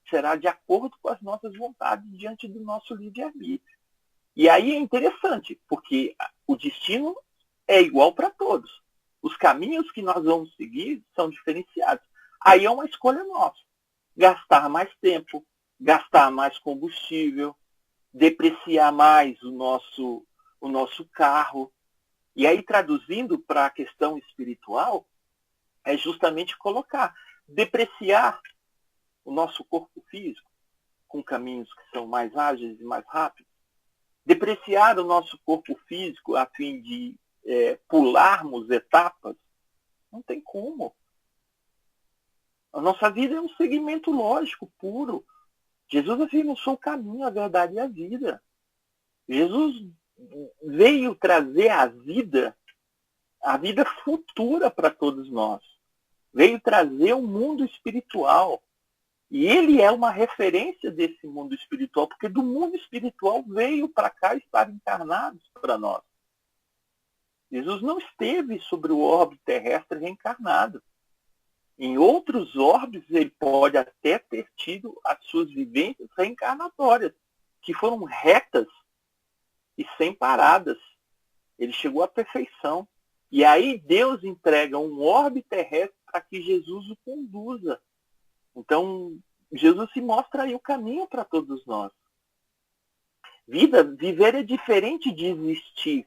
será de acordo com as nossas vontades diante do nosso livre-arbítrio. E aí é interessante, porque o destino é igual para todos. Os caminhos que nós vamos seguir são diferenciados. Aí é uma escolha nossa. Gastar mais tempo, gastar mais combustível, depreciar mais o nosso carro. E aí, traduzindo para a questão espiritual, é justamente colocar, depreciar o nosso corpo físico com caminhos que são mais ágeis e mais rápidos, depreciar o nosso corpo físico a fim de pularmos etapas, não tem como. A nossa vida é um segmento lógico, puro. Jesus afirma, eu sou o caminho, a verdade e a vida. Jesus veio trazer a vida futura para todos nós. Veio trazer um mundo espiritual. E ele é uma referência desse mundo espiritual, porque do mundo espiritual veio para cá estar encarnado para nós. Jesus não esteve sobre o orbe terrestre reencarnado. Em outros orbes, ele pode até ter tido as suas vivências reencarnatórias, que foram retas e sem paradas. Ele chegou à perfeição. E aí Deus entrega um orbe terrestre para que Jesus o conduza. Então, Jesus se mostra aí o caminho para todos nós. Viver é diferente de existir.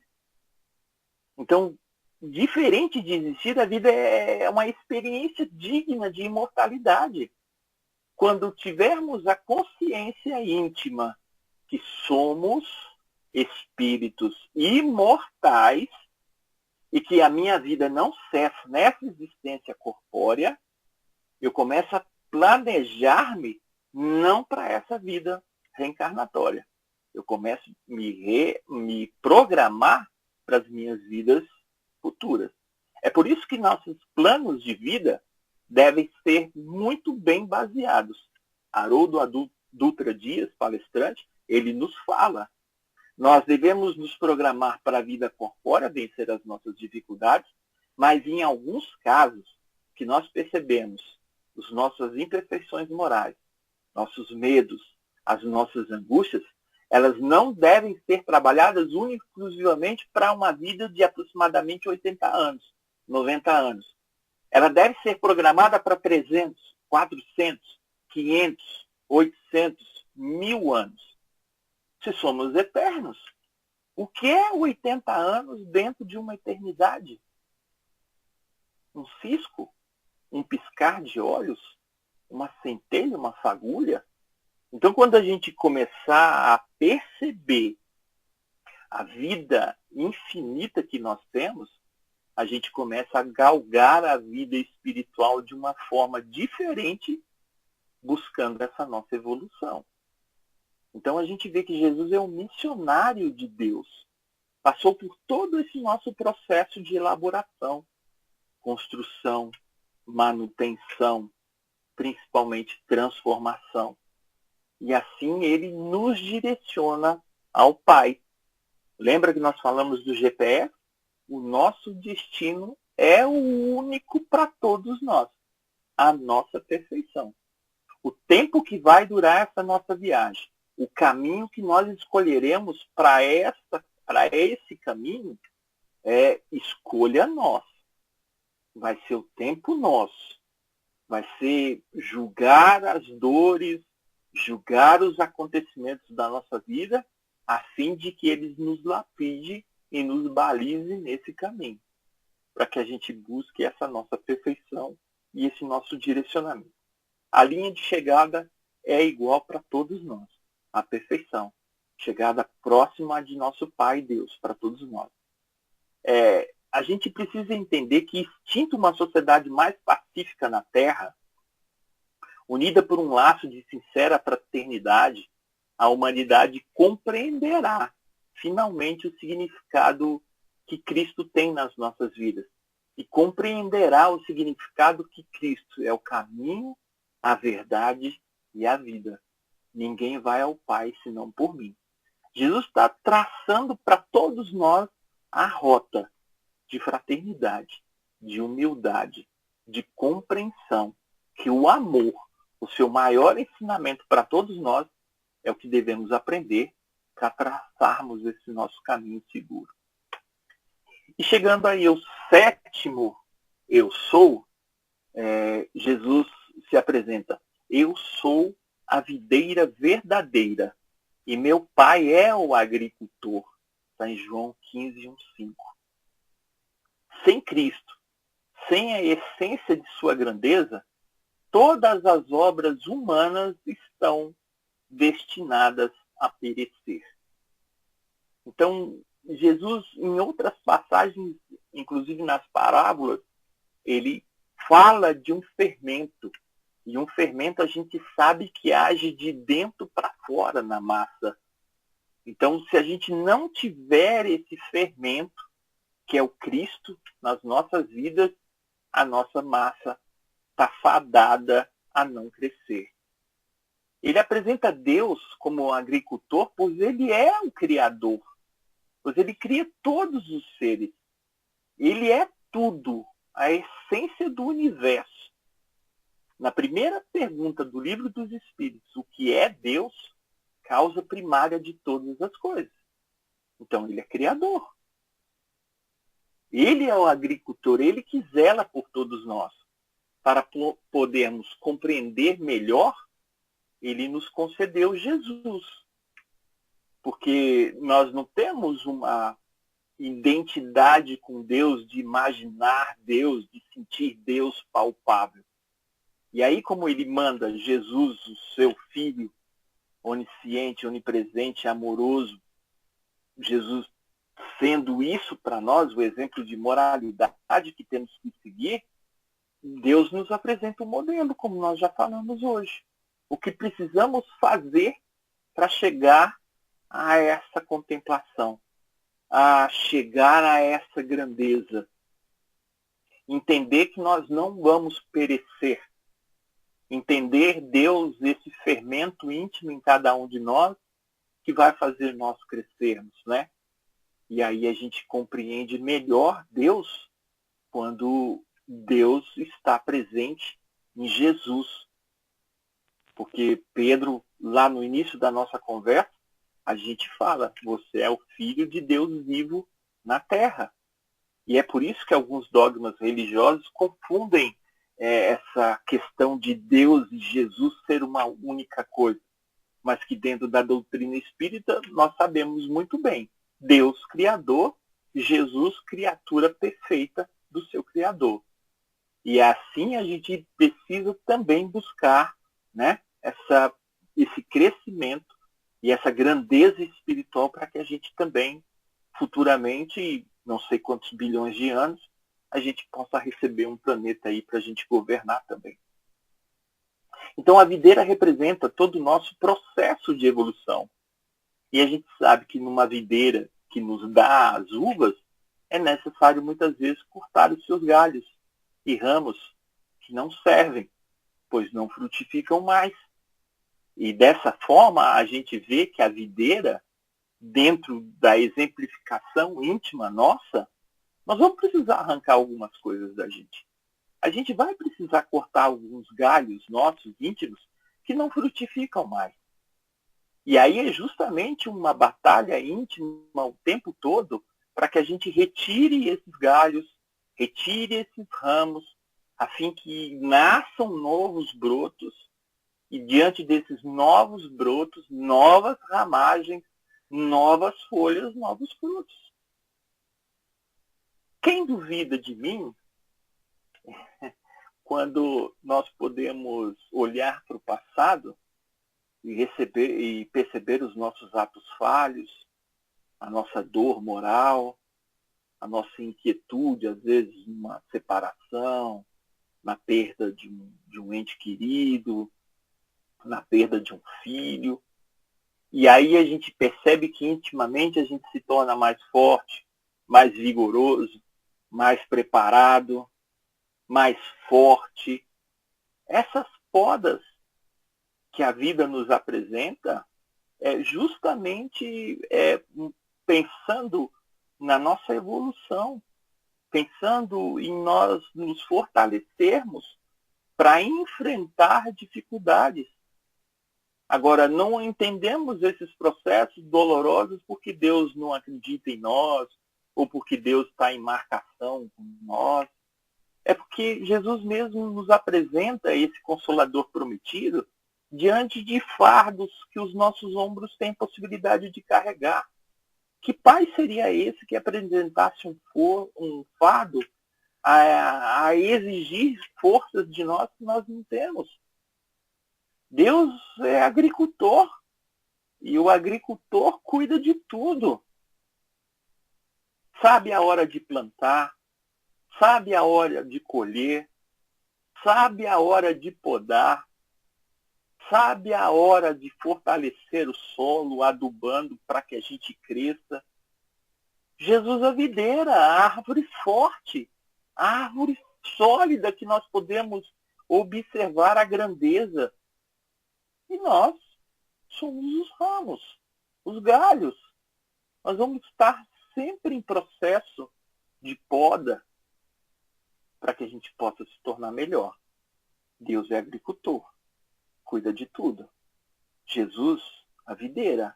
Então, diferente de existir, a vida é uma experiência digna de imortalidade. Quando tivermos a consciência íntima que somos espíritos imortais e que a minha vida não cessa nessa existência corpórea, eu começo a planejar-me não para essa vida reencarnatória. Eu começo a me programar para as minhas vidas futuras. É por isso que nossos planos de vida devem ser muito bem baseados. Haroldo Dutra Dias, palestrante, ele nos fala. Nós devemos nos programar para a vida corpórea, vencer as nossas dificuldades, mas em alguns casos que nós percebemos as nossas imperfeições morais, nossos medos, as nossas angústias, elas não devem ser trabalhadas exclusivamente para uma vida de aproximadamente 80 anos, 90 anos. Ela deve ser programada para 300, 400, 500, 800, 1000 anos. Se somos eternos, o que é 80 anos dentro de uma eternidade? Um cisco? Um piscar de olhos? Uma centelha? Uma fagulha? Então, quando a gente começar a perceber a vida infinita que nós temos, a gente começa a galgar a vida espiritual de uma forma diferente, buscando essa nossa evolução. Então, a gente vê que Jesus é um missionário de Deus. Passou por todo esse nosso processo de elaboração, construção, manutenção, principalmente transformação. E assim ele nos direciona ao Pai. Lembra que nós falamos do GPS? O nosso destino é o único para todos nós. A nossa perfeição. O tempo que vai durar essa nossa viagem. O caminho que nós escolheremos para esse caminho é escolha nossa. Vai ser o tempo nosso. Vai ser julgar as dores, julgar os acontecimentos da nossa vida, a fim de que eles nos lapidem e nos balizem nesse caminho, para que a gente busque essa nossa perfeição e esse nosso direcionamento. A linha de chegada é igual para todos nós, a perfeição, chegada próxima de nosso Pai Deus, para todos nós. A gente precisa entender que extinta uma sociedade mais pacífica na Terra, unida por um laço de sincera fraternidade, a humanidade compreenderá finalmente o significado que Cristo tem nas nossas vidas. E compreenderá o significado que Cristo é o caminho, a verdade e a vida. Ninguém vai ao Pai senão por mim. Jesus está traçando para todos nós a rota de fraternidade, de humildade, de compreensão, que o amor O seu maior ensinamento para todos nós é o que devemos aprender para traçarmos esse nosso caminho seguro. E chegando aí ao sétimo eu sou, Jesus se apresenta: eu sou a videira verdadeira e meu pai é o agricultor. Está em João 15, 1:5. Sem Cristo, sem a essência de sua grandeza, todas as obras humanas estão destinadas a perecer. Então, Jesus, em outras passagens, inclusive nas parábolas, ele fala de um fermento. E um fermento a gente sabe que age de dentro para fora na massa. Então, se a gente não tiver esse fermento, que é o Cristo, nas nossas vidas, a nossa massa está fadada a não crescer. Ele apresenta Deus como agricultor, pois ele é o Criador, pois ele cria todos os seres. Ele é tudo, a essência do universo. Na primeira pergunta do Livro dos Espíritos, o que é Deus? Causa primária de todas as coisas. Então, ele é Criador. Ele é o agricultor, ele que zela por todos nós. Para podermos compreender melhor, ele nos concedeu Jesus. Porque nós não temos uma identidade com Deus, de imaginar Deus, de sentir Deus palpável. E aí, como ele manda Jesus, o seu Filho, onisciente, onipresente, amoroso, Jesus sendo isso para nós, o exemplo de moralidade que temos que seguir, Deus nos apresenta um modelo, como nós já falamos hoje. O que precisamos fazer para chegar a essa contemplação, a chegar a essa grandeza. Entender que nós não vamos perecer. Entender Deus, esse fermento íntimo em cada um de nós, que vai fazer nós crescermos, né? E aí a gente compreende melhor Deus quando Deus está presente em Jesus. Porque Pedro, lá no início da nossa conversa, a gente fala: você é o Filho de Deus vivo na terra. E é por isso que alguns dogmas religiosos confundem essa questão de Deus e Jesus ser uma única coisa. Mas que dentro da doutrina espírita nós sabemos muito bem. Deus Criador, Jesus criatura perfeita do seu Criador. E assim a gente precisa também buscar, né, esse crescimento e essa grandeza espiritual para que a gente também, futuramente, não sei quantos bilhões de anos, a gente possa receber um planeta aí para a gente governar também. Então a videira representa todo o nosso processo de evolução. E a gente sabe que numa videira que nos dá as uvas, é necessário muitas vezes cortar os seus galhos e ramos que não servem, pois não frutificam mais. E dessa forma a gente vê que a videira, dentro da exemplificação íntima nossa, nós vamos precisar arrancar algumas coisas da gente. A gente vai precisar cortar alguns galhos nossos íntimos que não frutificam mais. E aí é justamente uma batalha íntima o tempo todo para que a gente retire esses galhos, retire esses ramos, a fim que nasçam novos brotos e diante desses novos brotos, novas ramagens, novas folhas, novos frutos. Quem duvida de mim, quando nós podemos olhar para o passado e perceber os nossos atos falhos, a nossa dor moral, a nossa inquietude, às vezes uma separação, na perda de um ente querido, na perda de um filho. E aí a gente percebe que intimamente a gente se torna mais forte, mais vigoroso, mais preparado, mais forte. Essas podas que a vida nos apresenta é justamente pensando na nossa evolução, pensando em nós nos fortalecermos para enfrentar dificuldades. Agora, não entendemos esses processos dolorosos porque Deus não acredita em nós, ou porque Deus está em marcação com nós. É porque Jesus mesmo nos apresenta esse Consolador prometido diante de fardos que os nossos ombros têm possibilidade de carregar. Que pai seria esse que apresentasse um fardo a exigir forças de nós que nós não temos? Deus é agricultor e o agricultor cuida de tudo. Sabe a hora de plantar, sabe a hora de colher, sabe a hora de podar, sabe a hora de fortalecer o solo, adubando para que a gente cresça. Jesus é a videira, a árvore forte, a árvore sólida que nós podemos observar a grandeza. E nós somos os ramos, os galhos. Nós vamos estar sempre em processo de poda para que a gente possa se tornar melhor. Deus é agricultor, cuida de tudo. Jesus, a videira,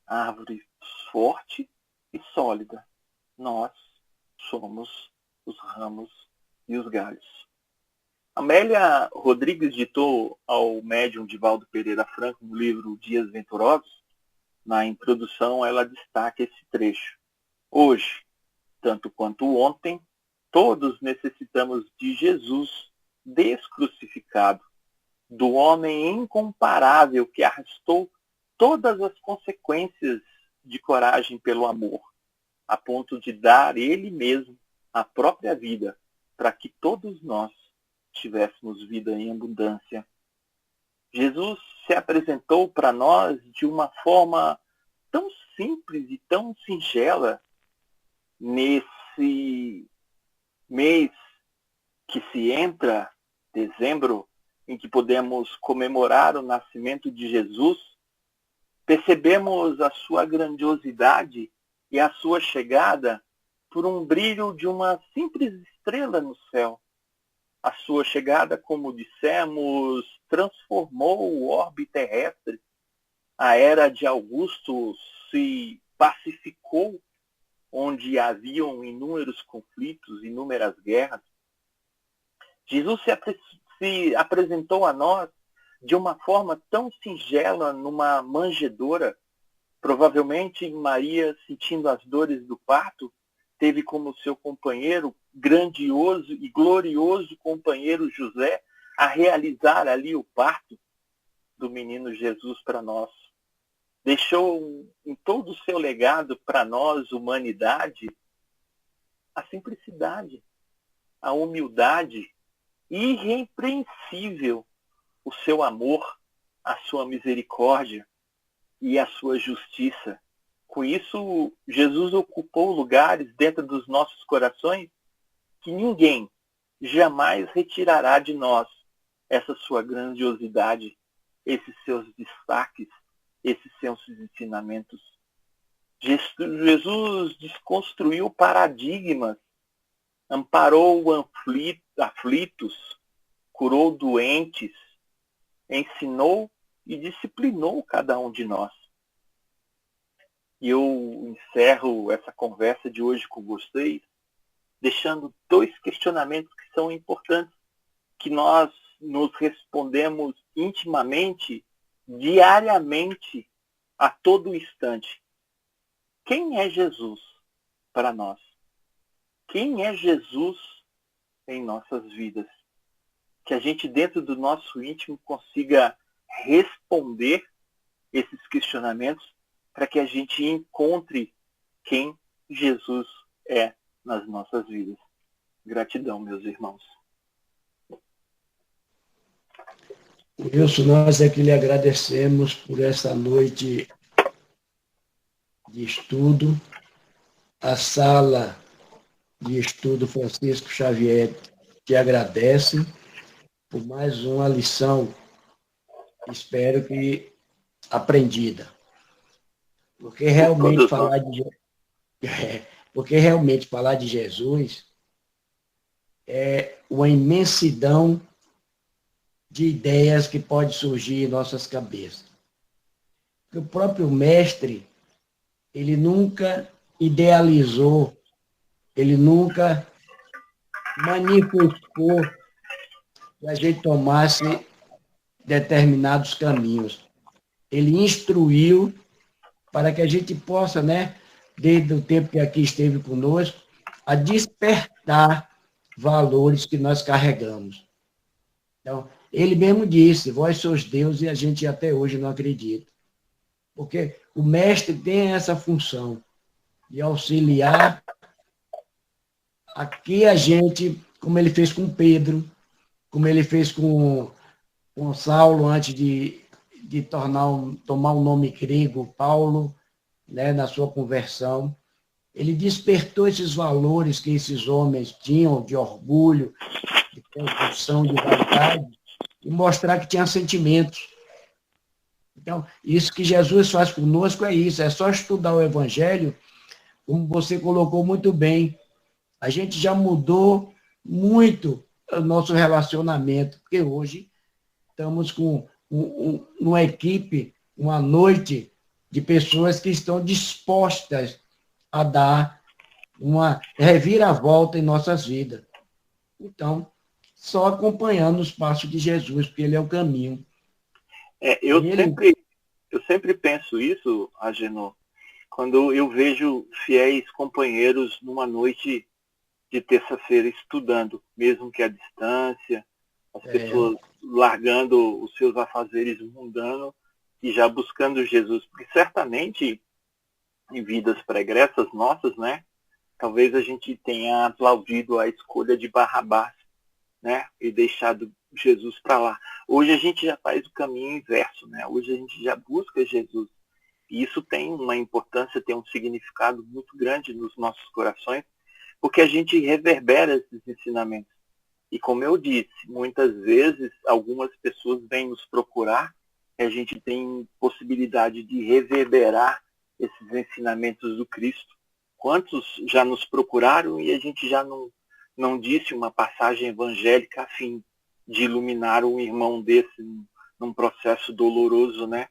a árvore forte e sólida. Nós somos os ramos e os galhos. Amélia Rodrigues ditou ao médium Divaldo Pereira Franco no livro Dias Venturosos. Na introdução, ela destaca esse trecho. Hoje, tanto quanto ontem, todos necessitamos de Jesus descrucificado, do homem incomparável que arrastou todas as consequências de coragem pelo amor, a ponto de dar ele mesmo a própria vida, para que todos nós tivéssemos vida em abundância. Jesus se apresentou para nós de uma forma tão simples e tão singela nesse mês que se entra, dezembro, em que podemos comemorar o nascimento de Jesus. Percebemos a sua grandiosidade e a sua chegada por um brilho de uma simples estrela no céu. A sua chegada, como dissemos, transformou o orbe terrestre. A era de Augusto se pacificou, onde haviam inúmeros conflitos, inúmeras guerras. Jesus se apresentou a nós de uma forma tão singela numa manjedoura. Provavelmente Maria, sentindo as dores do parto, teve como seu companheiro, grandioso e glorioso companheiro José, a realizar ali o parto do menino Jesus para nós. Deixou em todo o seu legado para nós, humanidade, a simplicidade, a humildade, irrepreensível o seu amor, a sua misericórdia e a sua justiça. Com isso, Jesus ocupou lugares dentro dos nossos corações que ninguém jamais retirará de nós essa sua grandiosidade, esses seus destaques, esses seus ensinamentos. Jesus desconstruiu paradigmas, amparou aflitos, curou doentes, ensinou e disciplinou cada um de nós. E eu encerro essa conversa de hoje com vocês, deixando 2 questionamentos que são importantes, que nós nos respondemos intimamente, diariamente, a todo instante. Quem é Jesus para nós? Quem é Jesus em nossas vidas? Que a gente, dentro do nosso íntimo, consiga responder esses questionamentos para que a gente encontre quem Jesus é nas nossas vidas. Gratidão, meus irmãos. Wilson, nós é que lhe agradecemos por essa noite de estudo. A sala de estudo Francisco Xavier te agradece por mais uma lição, espero que aprendida. Porque realmente falar de Jesus é uma imensidão de ideias que pode surgir em nossas cabeças. O próprio mestre, ele nunca idealizou, ele nunca manifestou que a gente tomasse determinados caminhos. Ele instruiu para que a gente possa, né, desde o tempo que aqui esteve conosco, a despertar valores que nós carregamos. Então, ele mesmo disse, vós sois Deus, e a gente até hoje não acredita. Porque o mestre tem essa função de auxiliar aqui a gente, como ele fez com Pedro, como ele fez com Saulo antes de tomar o nome grego, Paulo, né, na sua conversão. Ele despertou esses valores que esses homens tinham de orgulho, de convulsão, de vaidade, e mostrar que tinha sentimentos. Então, isso que Jesus faz conosco é isso, é só estudar o Evangelho, como você colocou muito bem. A gente já mudou muito o nosso relacionamento, porque hoje estamos com uma equipe, uma noite de pessoas que estão dispostas a dar uma reviravolta em nossas vidas. Então, só acompanhando os passos de Jesus, porque ele é o caminho. Eu sempre penso isso, Agenor, quando eu vejo fiéis companheiros numa noite de terça-feira estudando, mesmo que à distância, as pessoas largando os seus afazeres mundanos e já buscando Jesus. Porque certamente, em vidas pregressas nossas, né, talvez a gente tenha aplaudido a escolha de Barrabás, né, e deixado Jesus para lá. Hoje a gente já faz o caminho inverso, né? Hoje a gente já busca Jesus. E isso tem uma importância, tem um significado muito grande nos nossos corações, porque a gente reverbera esses ensinamentos. E como eu disse, muitas vezes algumas pessoas vêm nos procurar e a gente tem possibilidade de reverberar esses ensinamentos do Cristo. Quantos já nos procuraram e a gente já não disse uma passagem evangélica a fim de iluminar um irmão desse num processo doloroso, né?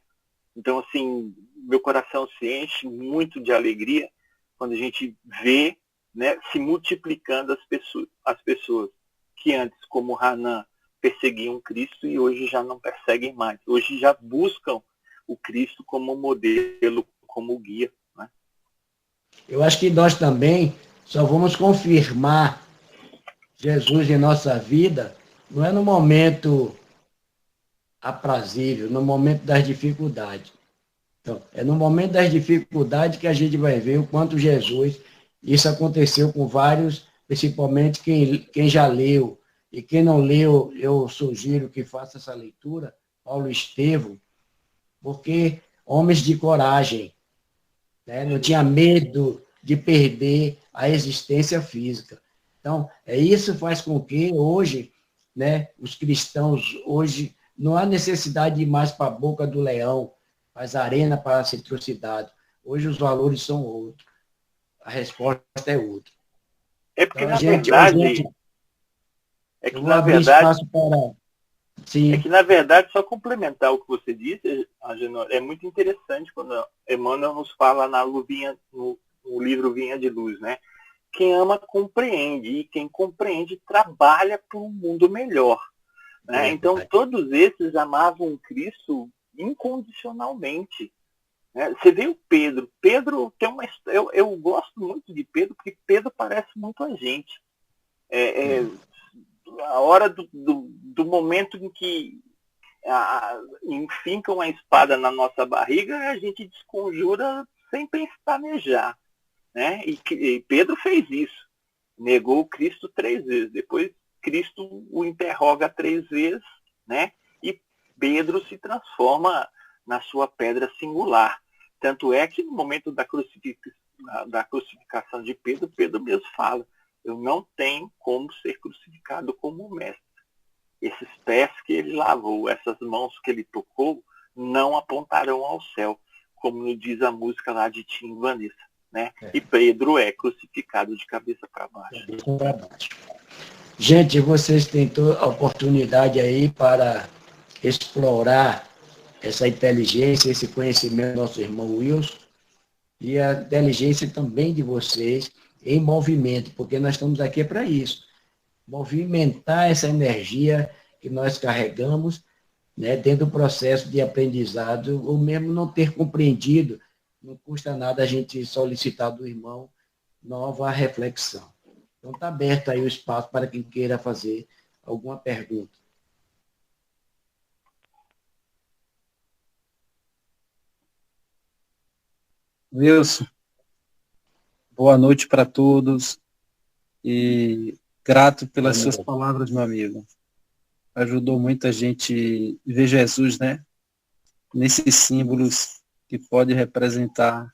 Então, assim, meu coração se enche muito de alegria quando a gente vê, né, se multiplicando as pessoas que antes, como Hanan, perseguiam Cristo e hoje já não perseguem mais. Hoje já buscam o Cristo como modelo, como guia. Né? Eu acho que nós também só vamos confirmar Jesus em nossa vida, não é no momento aprazível, no momento das dificuldades. Então, é no momento das dificuldades que a gente vai ver o quanto Jesus, isso aconteceu com vários, principalmente quem já leu, e quem não leu, eu sugiro que faça essa leitura, Paulo e Estevão, porque homens de coragem, né? Não tinha medo de perder a existência física. Então, isso faz com que hoje, né, os cristãos, hoje, não há necessidade de ir mais para a boca do leão, mas a arena para ser trucidado. Hoje os valores são outros. A resposta é outra. É porque, então, na verdade, só complementar o que você disse, Agenor, é muito interessante quando Emmanuel nos fala no livro Vinha de Luz, né? Quem ama compreende, e quem compreende trabalha para um mundo melhor. Né? Então, todos esses amavam Cristo incondicionalmente. Né? Você vê o Pedro. Pedro tem uma história. Eu gosto muito de Pedro, porque Pedro parece muito a gente. A hora do momento em que enfincam a espada na nossa barriga, a gente desconjura sem pestanejar. Né? E Pedro fez isso. Negou Cristo 3 vezes. Depois Cristo o interroga 3 vezes, né? E Pedro se transforma na sua pedra singular. Tanto é que no momento da crucificação de Pedro, Pedro mesmo fala, eu não tenho como ser crucificado como o mestre. Esses pés que ele lavou, essas mãos que ele tocou, não apontarão ao céu, como nos diz a música lá de Tim e Vanessa. Né? E Pedro é crucificado de cabeça para baixo. Gente, vocês têm a oportunidade aí para explorar essa inteligência, esse conhecimento do nosso irmão Wilson, e a inteligência também de vocês em movimento, porque nós estamos aqui para isso. Movimentar essa energia que nós carregamos, né, dentro do processo de aprendizado, ou mesmo não ter compreendido, não custa nada a gente solicitar do irmão nova reflexão. Então está aberto aí o espaço para quem queira fazer alguma pergunta. Wilson, boa noite para todos e grato pelas suas palavras, meu amigo. Ajudou muita gente a ver Jesus, né? Nesses símbolos que pode representar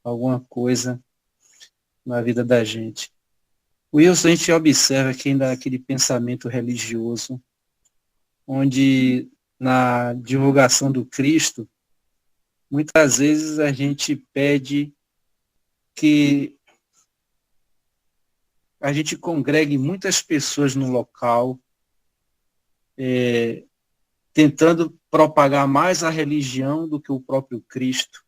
alguma coisa na vida da gente. Wilson, a gente observa que ainda aquele pensamento religioso, onde na divulgação do Cristo, muitas vezes a gente pede que a gente congregue muitas pessoas no local, tentando propagar mais a religião do que o próprio Cristo.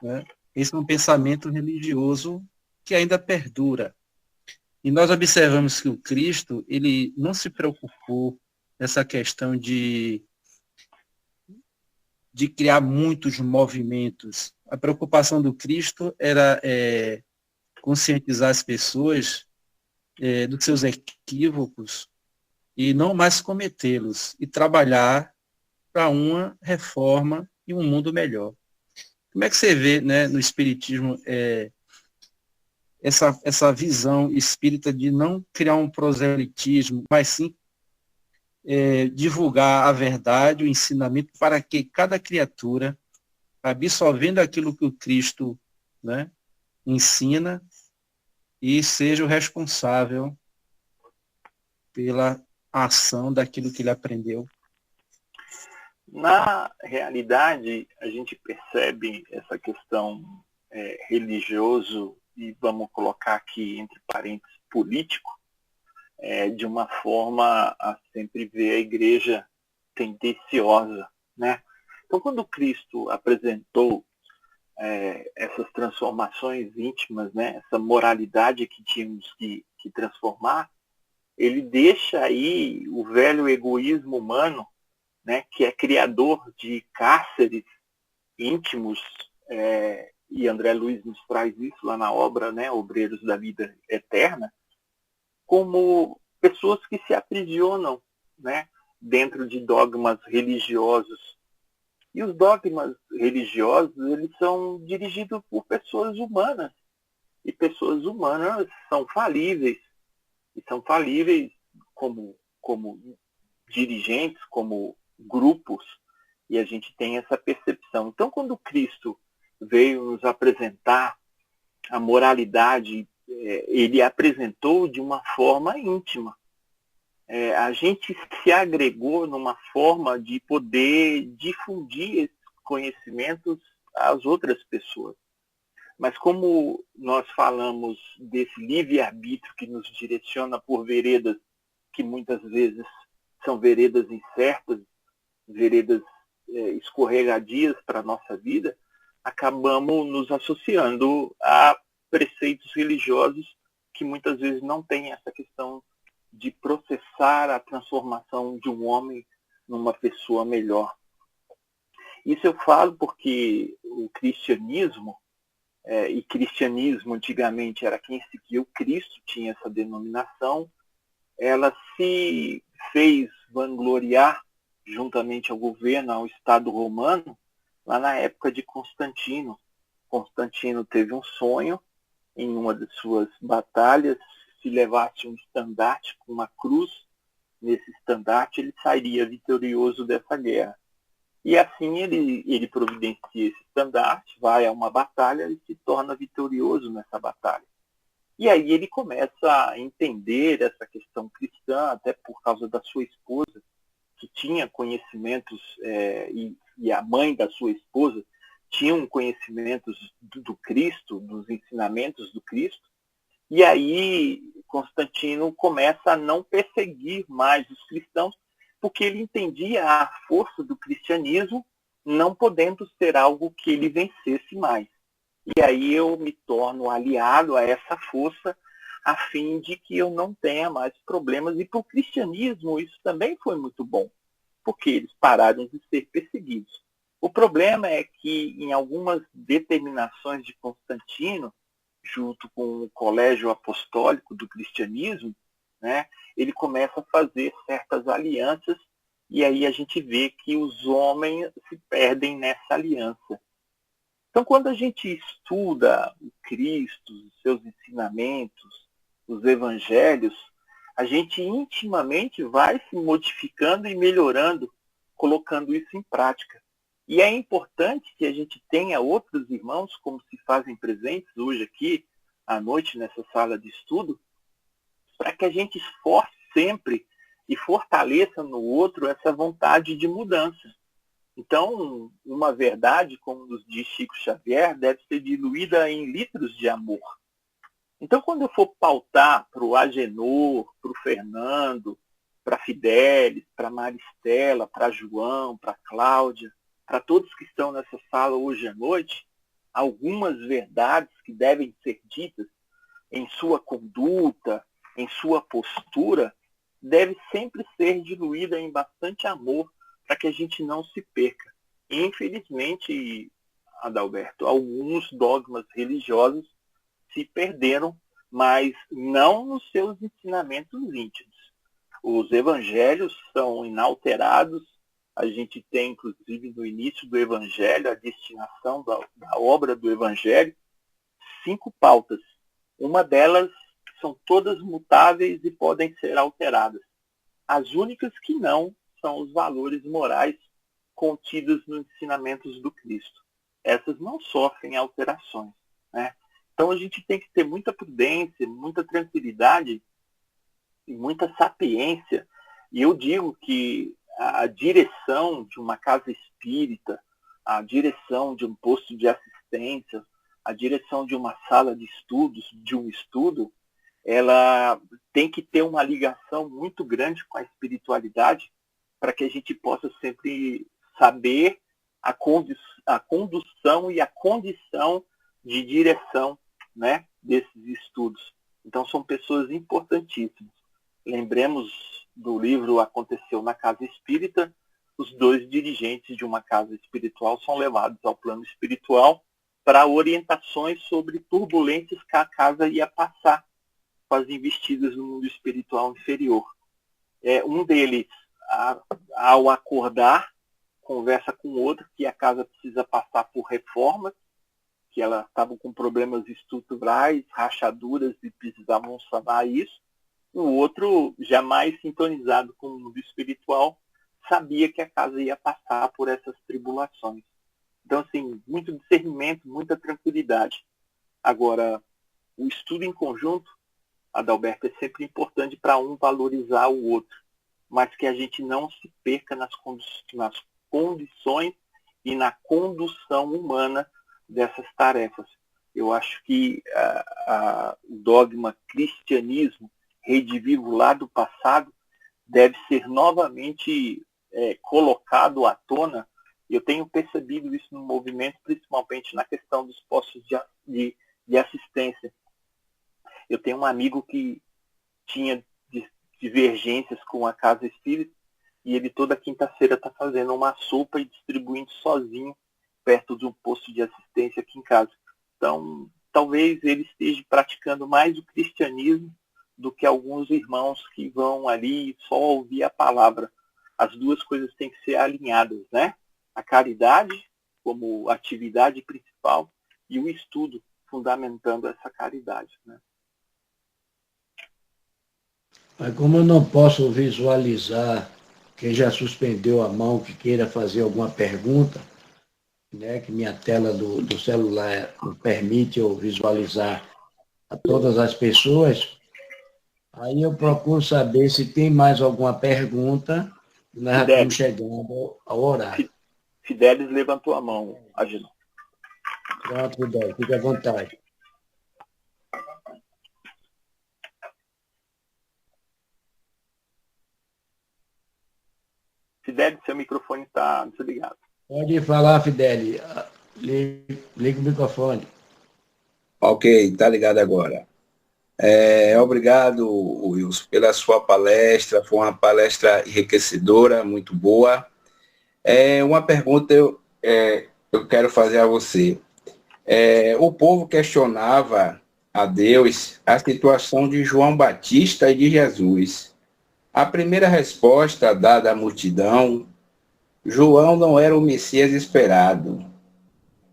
Né? Esse é um pensamento religioso que ainda perdura. E nós observamos que o Cristo, ele não se preocupou nessa questão de criar muitos movimentos. A preocupação do Cristo era conscientizar as pessoas dos seus equívocos e não mais cometê-los, e trabalhar para uma reforma e um mundo melhor. Como é que você vê, né, no Espiritismo essa visão espírita de não criar um proselitismo, mas sim divulgar a verdade, o ensinamento, para que cada criatura, absorvendo aquilo que o Cristo, né, ensina, e seja o responsável pela ação daquilo que ele aprendeu? Na realidade, a gente percebe essa questão religioso, e vamos colocar aqui entre parênteses político, de uma forma a sempre ver a igreja tendenciosa, né? Então, quando Cristo apresentou essas transformações íntimas, né, essa moralidade que tínhamos que transformar, ele deixa aí o velho egoísmo humano, né, que é criador de cárceres íntimos, e André Luiz nos traz isso lá na obra, né, Obreiros da Vida Eterna, como pessoas que se aprisionam, né, dentro de dogmas religiosos. E os dogmas religiosos, eles são dirigidos por pessoas humanas. E pessoas humanas são falíveis. E são falíveis como dirigentes, como grupos. E a gente tem essa percepção. Então, quando Cristo veio nos apresentar a moralidade, ele apresentou de uma forma íntima. A gente se agregou numa forma de poder difundir esses conhecimentos às outras pessoas. Mas como nós falamos desse livre-arbítrio que nos direciona por veredas que muitas vezes são veredas incertas, veredas escorregadias para a nossa vida, acabamos nos associando a preceitos religiosos que muitas vezes não têm essa questão de processar a transformação de um homem numa pessoa melhor. Isso eu falo porque o cristianismo, e cristianismo antigamente era quem seguia o Cristo, tinha essa denominação, ela se fez vangloriar juntamente ao governo, ao Estado romano, lá na época de Constantino. Constantino teve um sonho em uma de suas batalhas: se levasse um estandarte com uma cruz, nesse estandarte ele sairia vitorioso dessa guerra. E assim ele providencia esse estandarte, vai a uma batalha e se torna vitorioso nessa batalha. E aí ele começa a entender essa questão cristã, até por causa da sua esposa, que tinha conhecimentos, e a mãe da sua esposa tinham conhecimentos do Cristo, dos ensinamentos do Cristo. E aí Constantino começa a não perseguir mais os cristãos, porque ele entendia a força do cristianismo não podendo ser algo que ele vencesse mais. E aí eu me torno aliado a essa força, a fim de que eu não tenha mais problemas. E para o cristianismo isso também foi muito bom, porque eles pararam de ser perseguidos. O problema é que em algumas determinações de Constantino, junto com o colégio apostólico do cristianismo, né, ele começa a fazer certas alianças, e aí a gente vê que os homens se perdem nessa aliança. Então, quando a gente estuda o Cristo, os seus ensinamentos, os evangelhos, a gente intimamente vai se modificando e melhorando, colocando isso em prática. E é importante que a gente tenha outros irmãos, como se fazem presentes hoje aqui, à noite, nessa sala de estudo, para que a gente esforce sempre e fortaleça no outro essa vontade de mudança. Então, uma verdade, como nos diz Chico Xavier, deve ser diluída em litros de amor. Então, quando eu for pautar para o Agenor, para o Fernando, para a Fidelis, para a Maristela, para João, para a Cláudia, para todos que estão nessa sala hoje à noite, algumas verdades que devem ser ditas em sua conduta, em sua postura, deve sempre ser diluída em bastante amor para que a gente não se perca. Infelizmente, Adalberto, alguns dogmas religiosos se perderam, mas não nos seus ensinamentos íntimos. Os evangelhos são inalterados. A gente tem, inclusive, no início do evangelho, a destinação da obra do evangelho, 5 pautas. Uma delas são todas mutáveis e podem ser alteradas. As únicas que não são os valores morais contidos nos ensinamentos do Cristo. Essas não sofrem alterações, né? Então a gente tem que ter muita prudência, muita tranquilidade e muita sapiência. E eu digo que a direção de uma casa espírita, a direção de um posto de assistência, a direção de uma sala de estudos, de um estudo, ela tem que ter uma ligação muito grande com a espiritualidade para que a gente possa sempre saber a condução e a condição de direção, né, desses estudos. Então, são pessoas importantíssimas. Lembremos do livro Aconteceu na Casa Espírita, os 2 dirigentes de uma casa espiritual são levados ao plano espiritual para orientações sobre turbulências que a casa ia passar com as investidas no mundo espiritual inferior. Um deles, ao acordar, conversa com o outro que a casa precisa passar por reformas, que ela estava com problemas estruturais, rachaduras e precisavam sanar isso. O outro, jamais sintonizado com o mundo espiritual, sabia que a casa ia passar por essas tribulações. Então, assim, muito discernimento, muita tranquilidade. Agora, o estudo em conjunto, Adalberto, é sempre importante para um valorizar o outro, mas que a gente não se perca nas condições e na condução humana dessas tarefas. Eu acho que o dogma cristianismo redivivo lá do passado deve ser novamente colocado à tona. Eu tenho percebido isso no movimento, principalmente na questão dos postos de assistência. Eu tenho um amigo que tinha divergências com a casa espírita e ele toda quinta-feira está fazendo uma sopa e distribuindo sozinho perto de um posto de assistência aqui em casa. Então, talvez ele esteja praticando mais o cristianismo do que alguns irmãos que vão ali só ouvir a palavra. As duas coisas têm que ser alinhadas, né? A caridade como atividade principal e o estudo fundamentando essa caridade, né? Mas como eu não posso visualizar quem já suspendeu a mão, que queira fazer alguma pergunta, né, que minha tela do celular não permite eu visualizar a todas as pessoas, aí eu procuro saber se tem mais alguma pergunta, e nós já estamos chegando ao horário. Fidelis levantou a mão, Agenor. Pronto, Fidelis, fique à vontade. Fidel, seu microfone está desligado. Pode falar, Fidel. Liga o microfone. Ok, tá ligado agora. Obrigado, Wilson, pela sua palestra. Foi uma palestra enriquecedora, muito boa. Uma pergunta eu quero fazer a você. O povo questionava a Deus a situação de João Batista e de Jesus. A primeira resposta dada à multidão, João não era o Messias esperado.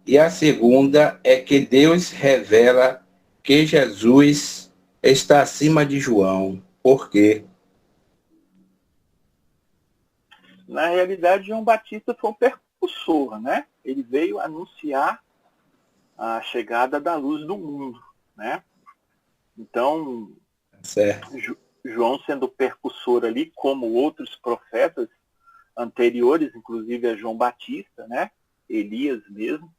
E a segunda é que Deus revela que Jesus está acima de João. Por quê? Na realidade, João Batista foi um percussor, né? Ele veio anunciar a chegada da luz do mundo, né? Então, Certo. João sendo percussor ali, como outros profetas anteriores, inclusive a João Batista, né? Elias mesmo,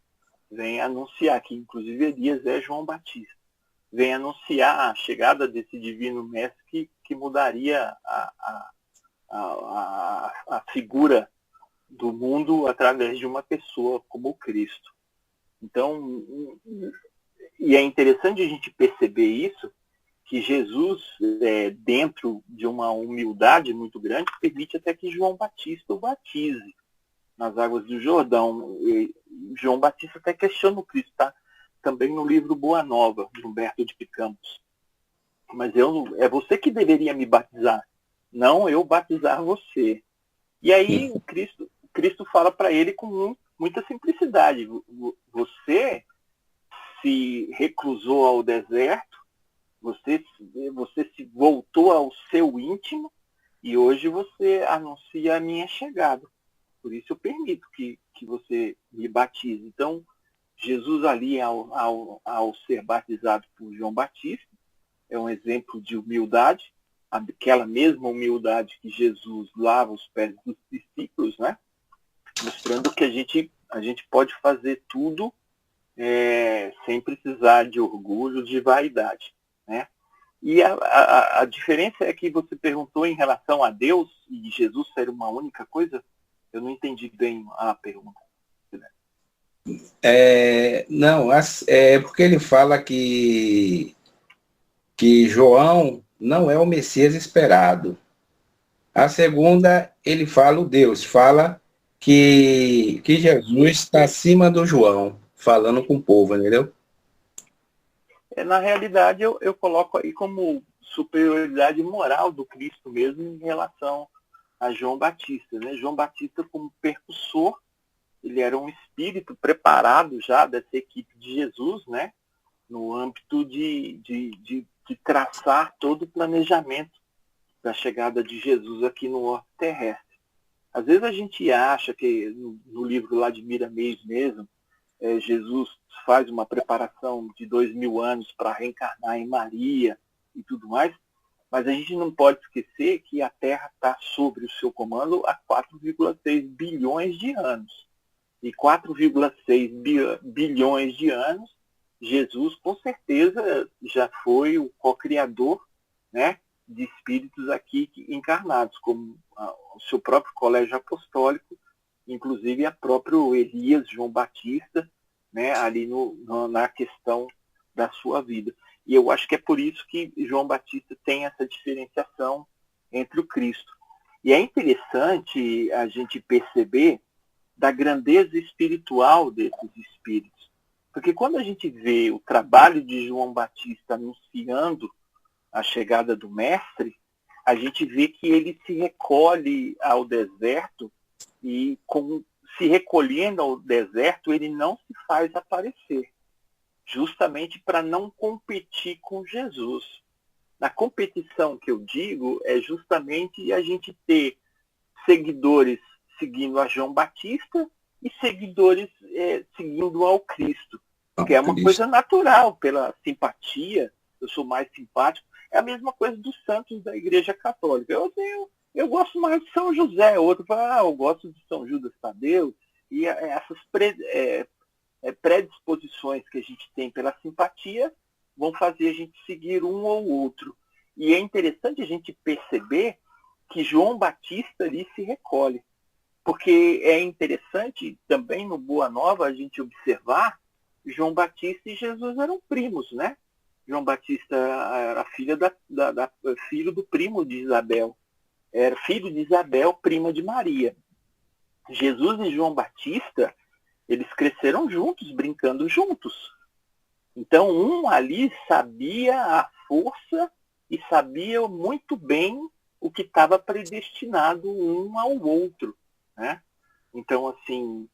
vem anunciar, que inclusive Elias é João Batista, vem anunciar a chegada desse divino mestre que mudaria a figura do mundo através de uma pessoa como Cristo. Então, e é interessante a gente perceber isso, que Jesus, dentro de uma humildade muito grande, permite até que João Batista o batize nas águas do Jordão. E João Batista até questiona o Cristo, tá? Também no livro Boa Nova, de Humberto de Campos. Mas é você que deveria me batizar, não eu batizar você. E aí o Cristo fala para ele com muita simplicidade. Você se reclusou ao deserto, você se voltou ao seu íntimo e hoje você anuncia a minha chegada. Por isso eu permito que você me batize. Então, Jesus ali, ao ser batizado por João Batista, é um exemplo de humildade, aquela mesma humildade que Jesus lava os pés dos discípulos, né? Mostrando que a gente pode fazer tudo sem precisar de orgulho, de vaidade, né? E a diferença é que você perguntou em relação a Deus e Jesus ser uma única coisa. Eu não entendi bem a pergunta. Não, porque ele fala que João não é o Messias esperado. A segunda, ele fala, Deus fala que Jesus está acima do João, falando com o povo, entendeu? Na realidade, eu coloco aí como superioridade moral do Cristo mesmo em relação a João Batista, né? João Batista como percussor, ele era um espírito preparado já dessa equipe de Jesus, né? No âmbito de traçar todo o planejamento da chegada de Jesus aqui no orbe terrestre. Às vezes a gente acha que no livro lá de Miramês mesmo, Jesus faz uma preparação de 2000 anos para reencarnar em Maria e tudo mais, mas a gente não pode esquecer que a Terra está sob o seu comando há 4,6 bilhões de anos. E 4,6 bilhões de anos, Jesus com certeza já foi o co-criador, né, de espíritos aqui encarnados, como o seu próprio colégio apostólico, inclusive a próprio Elias, João Batista, né, ali na questão da sua vida. E eu acho que é por isso que João Batista tem essa diferenciação entre o Cristo. E é interessante a gente perceber da grandeza espiritual desses espíritos. Porque quando a gente vê o trabalho de João Batista anunciando a chegada do Mestre, a gente vê que ele se recolhe ao deserto e, se recolhendo ao deserto, ele não se faz aparecer, justamente para não competir com Jesus. Na competição que eu digo é justamente a gente ter seguidores seguindo a João Batista e seguidores seguindo ao Cristo, que é uma coisa natural, pela simpatia, eu sou mais simpático. É a mesma coisa dos santos da Igreja Católica. Eu gosto mais de São José, outro fala, eu gosto de São Judas Tadeu, e essas predisposições que a gente tem pela simpatia vão fazer a gente seguir um ou outro. E é interessante a gente perceber que João Batista ali se recolhe. porque é interessante também no Boa Nova a gente observar João Batista e Jesus eram primos, né? João Batista era filho do primo de Isabel. Era filho de Isabel, prima de Maria. Jesus e João Batista, eles cresceram juntos, brincando juntos. Então, um ali sabia a força e sabia muito bem o que estava predestinado um ao outro, né? Então, assim,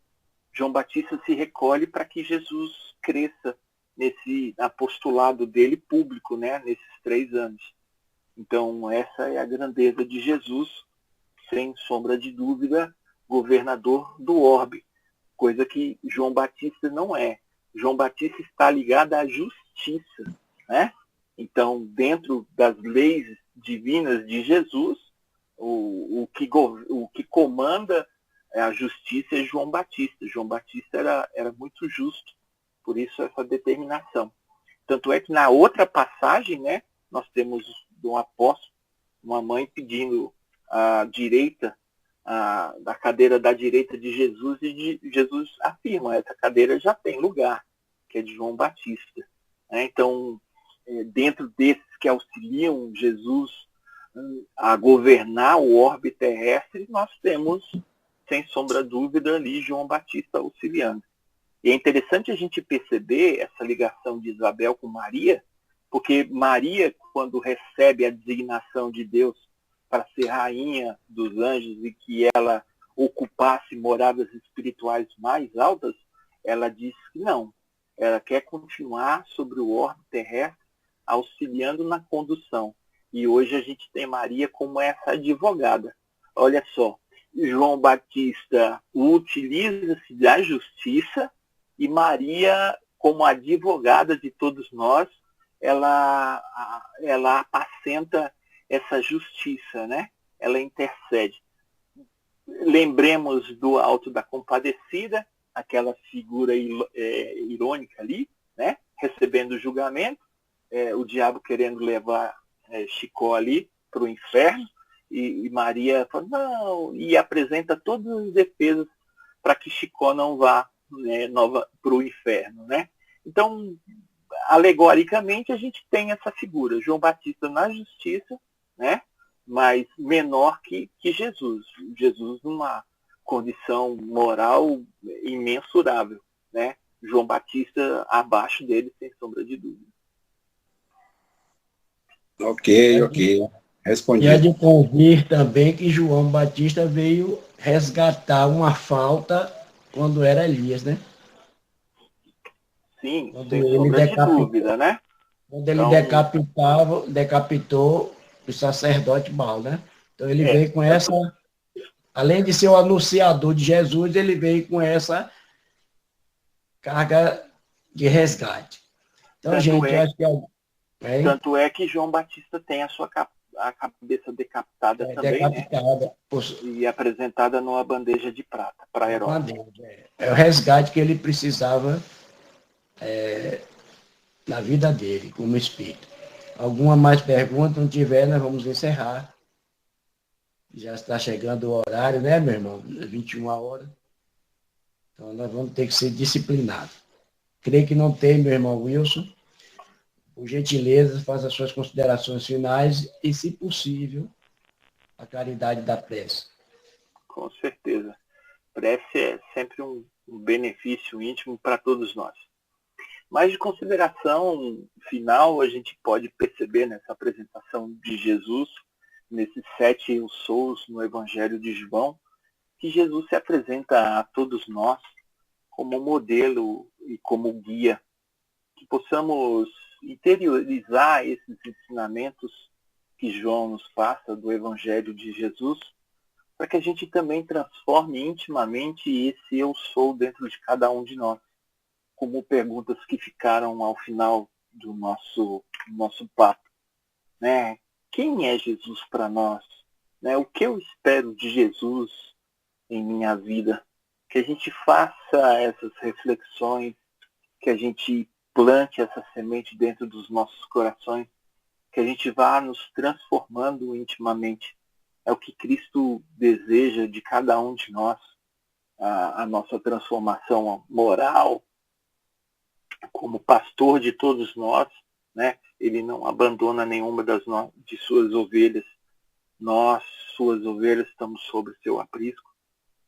João Batista se recolhe para que Jesus cresça nesse apostolado dele público, né? Nesses 3 anos. Então, essa é a grandeza de Jesus, sem sombra de dúvida, governador do orbe, coisa que João Batista não é. João Batista está ligado à justiça, né? Então, dentro das leis divinas de Jesus, o que comanda a justiça é João Batista. João Batista era muito justo, por isso essa determinação. Tanto é que na outra passagem, né, nós temos um apóstolo, uma mãe pedindo a direita, da cadeira da direita de Jesus, e Jesus afirma, essa cadeira já tem lugar, que é de João Batista. Então, dentro desses que auxiliam Jesus a governar o orbe terrestre, nós temos, sem sombra de dúvida, ali João Batista auxiliando. E é interessante a gente perceber essa ligação de Isabel com Maria, porque Maria, quando recebe a designação de Deus para ser rainha dos anjos e que ela ocupasse moradas espirituais mais altas, ela diz que não. Ela quer continuar sobre o orbe terrestre, auxiliando na condução. E hoje a gente tem Maria como essa advogada. Olha só, João Batista utiliza-se da justiça e Maria, como advogada de todos nós, ela apacenta essa justiça, né? Ela intercede. Lembremos do Alto da Compadecida, aquela figura irônica ali, né? Recebendo o julgamento, o diabo querendo levar Chicó ali para o inferno, e Maria fala, não, e apresenta todas as defesas para que Chicó não vá, né, para o inferno, né? Então, alegoricamente, a gente tem essa figura, João Batista na justiça, né? Mas menor que Jesus. Jesus numa condição moral imensurável, né? João Batista abaixo dele, sem sombra de dúvida. Ok. Respondi. E há de convir também que João Batista veio resgatar uma falta quando era Elias, né? Sim, Quando sem ele sombra de dúvida, né? Quando ele Então, decapitou o sacerdote Baal, né? Então ele veio com essa, além de ser o anunciador de Jesus, ele veio com essa carga de resgate. Então, gente, eu acho que tanto é que João Batista tem a cabeça decapitada também, decapitada, né? E apresentada numa bandeja de prata para Herodes. É o resgate que ele precisava na vida dele, como espírito. Alguma mais pergunta? Não tiver, nós vamos encerrar. Já está chegando o horário, né, meu irmão? 21 horas. Então, nós vamos ter que ser disciplinados. Creio que não tem, meu irmão Wilson. Por gentileza, faça as suas considerações finais e, se possível, a caridade da prece. Com certeza. Prece é sempre um benefício íntimo para todos nós. Mas de consideração final, a gente pode perceber nessa apresentação de Jesus, nesses 7 eu sous no Evangelho de João, que Jesus se apresenta a todos nós como modelo e como guia, que possamos interiorizar esses ensinamentos que João nos passa do Evangelho de Jesus, para que a gente também transforme intimamente esse eu sou dentro de cada um de nós, como perguntas que ficaram ao final do nosso papo, né? Quem é Jesus para nós? Né? O que eu espero de Jesus em minha vida? Que a gente faça essas reflexões, que a gente plante essa semente dentro dos nossos corações, que a gente vá nos transformando intimamente, É o que Cristo deseja de cada um de nós, a nossa transformação moral, como pastor de todos nós, né? Ele não abandona nenhuma de suas ovelhas. Nós, suas ovelhas, estamos sob seu aprisco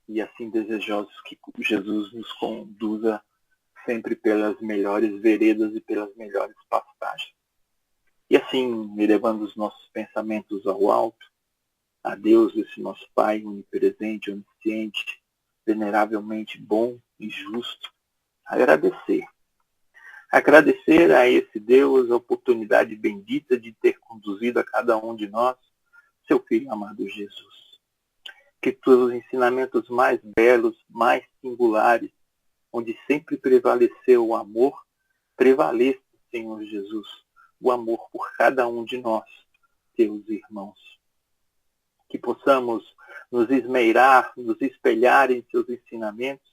e assim desejosos que Jesus nos conduza sempre pelas melhores veredas e pelas melhores pastagens. E assim, elevando os nossos pensamentos ao alto, a Deus, esse nosso Pai onipresente, onisciente, veneravelmente bom e justo, agradecer. Agradecer a esse Deus a oportunidade bendita de ter conduzido a cada um de nós, seu Filho amado Jesus. Que os ensinamentos mais belos, mais singulares, onde sempre prevaleceu o amor, prevaleça, Senhor Jesus, o amor por cada um de nós, teus irmãos. Que possamos nos esmeirar, nos espelhar em seus ensinamentos,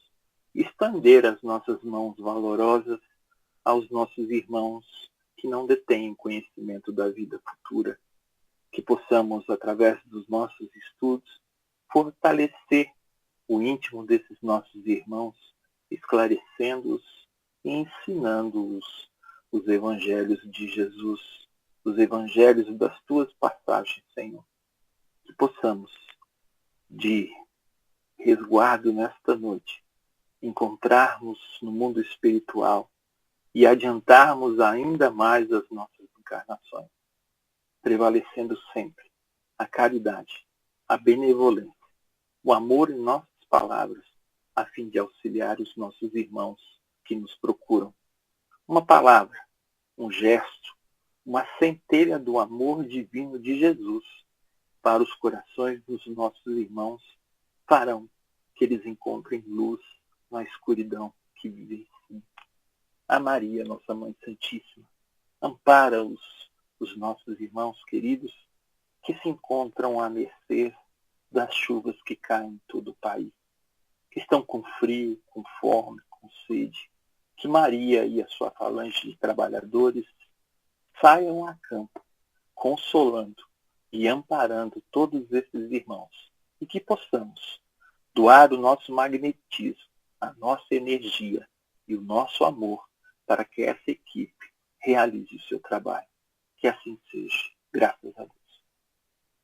e estender as nossas mãos valorosas aos nossos irmãos que não detêm conhecimento da vida futura. Que possamos, através dos nossos estudos, fortalecer o íntimo desses nossos irmãos, esclarecendo-os e ensinando-os os evangelhos de Jesus, os evangelhos das tuas passagens, Senhor. Que possamos, de resguardo nesta noite, encontrarmos no mundo espiritual e adiantarmos ainda mais as nossas encarnações, prevalecendo sempre a caridade, a benevolência, o amor em nossas palavras, a fim de auxiliar os nossos irmãos que nos procuram. Uma palavra, um gesto, uma centelha do amor divino de Jesus para os corações dos nossos irmãos farão que eles encontrem luz na escuridão que vivem. A Maria, nossa Mãe Santíssima, ampara os nossos irmãos queridos que se encontram à mercê das chuvas que caem em todo o país, que estão com frio, com fome, com sede. Que Maria e a sua falange de trabalhadores saiam a campo, consolando e amparando todos esses irmãos, e que possamos doar o nosso magnetismo, a nossa energia e o nosso amor para que essa equipe realize o seu trabalho. Que assim seja. Graças a Deus.